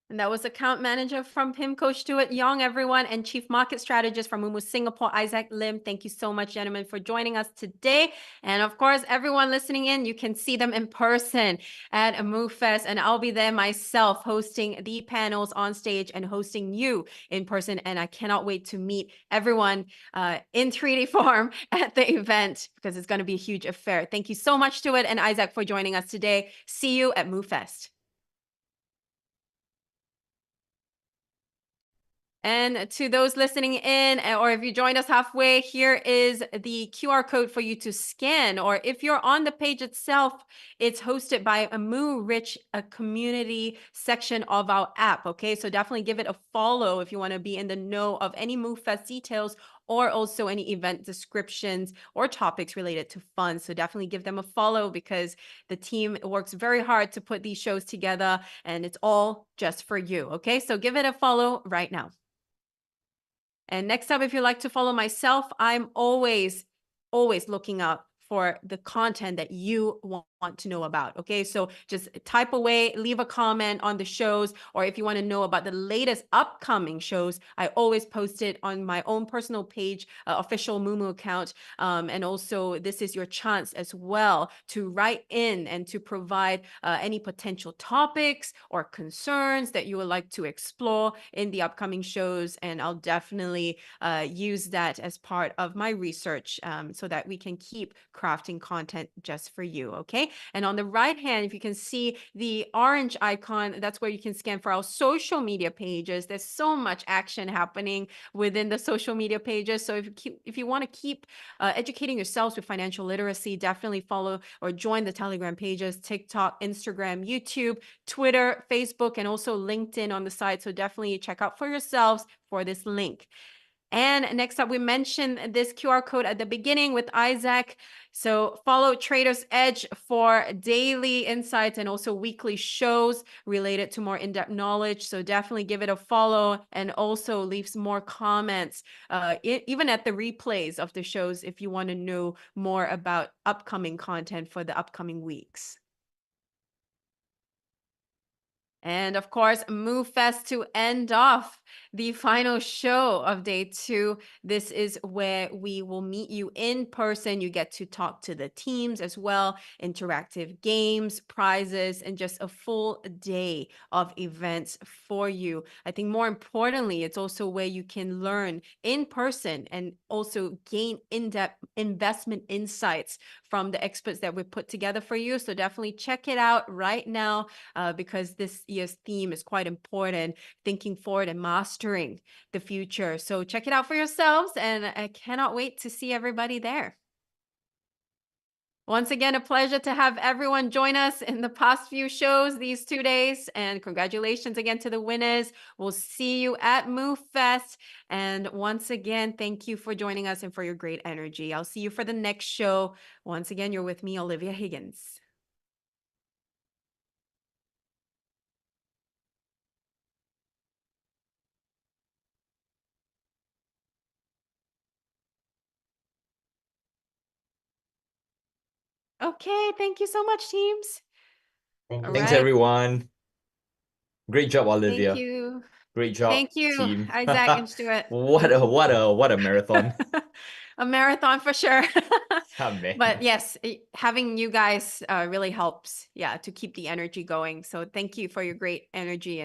And that was account manager from PIMCO, Stuart Yong, everyone, and chief market strategist from Moomoo Singapore, Isaac Lim. Thank you so much, gentlemen, for joining us today. And of course, everyone listening in, you can see them in person at MooFest, and I'll be there myself hosting the panels on stage and hosting you in person. And I cannot wait to meet everyone in 3D form at the event because it's going to be a huge affair. Thank you so much, Stuart and Isaac, for joining us today. See you at MooFest. And to those listening in, or if you joined us halfway, here is the QR code for you to scan. Or if you're on the page itself, it's hosted by a MooRich, a community section of our app. Okay, so definitely give it a follow if you want to be in the know of any MooFest details or also any event descriptions or topics related to funds. So definitely give them a follow because the team works very hard to put these shows together and it's all just for you. Okay, so give it a follow right now. And next up, if you'd like to follow myself, I'm always looking out for the content that you want to know about. Okay, so just type away, leave a comment on the shows, or if you want to know about the latest upcoming shows, I always post it on my own personal page, official Moomoo account. And also, this is your chance as well to write in and to provide any potential topics or concerns that you would like to explore in the upcoming shows. And I'll definitely use that as part of my research so that we can keep crafting content just for you. Okay. And on the right hand, if you can see the orange icon, that's where you can scan for our social media pages. There's so much action happening within the social media pages. So if you want to keep educating yourselves with financial literacy, definitely follow or join the Telegram pages, TikTok, Instagram, YouTube, Twitter, Facebook, and also LinkedIn on the side. So definitely check out for yourselves for this link. And next up, we mentioned this QR code at the beginning with Isaac. So follow Trader's Edge for daily insights and also weekly shows related to more in-depth knowledge. So definitely give it a follow and also leave some more comments, even at the replays of the shows if you want to know more about upcoming content for the upcoming weeks. And of course, Move Fest to end off the final show of day 2. This is where we will meet you in person. You get to talk to the teams as well, interactive games, prizes, and just a full day of events for you. I think more importantly, it's also where you can learn in person and also gain in-depth investment insights from the experts that we put together for you. So definitely check it out right now because this year's theme is quite important, thinking forward and mastering the future. So check it out for yourselves, and I cannot wait to see everybody there. Once again, a pleasure to have everyone join us in the past few shows these 2 days, and congratulations again to the winners. We'll see you at Move Fest. And once again, thank you for joining us and for your great energy. I'll see you for the next show. Once again, you're with me, Olivia Higgins. Okay, thank you so much, teams. Thank you. All Thanks, right. everyone. Great job, Olivia. Thank you. Great job, Thank you, team. Isaac and Stuart. What a marathon. A marathon for sure. Yeah, man. But yes, having you guys really helps, to keep the energy going. So thank you for your great energy and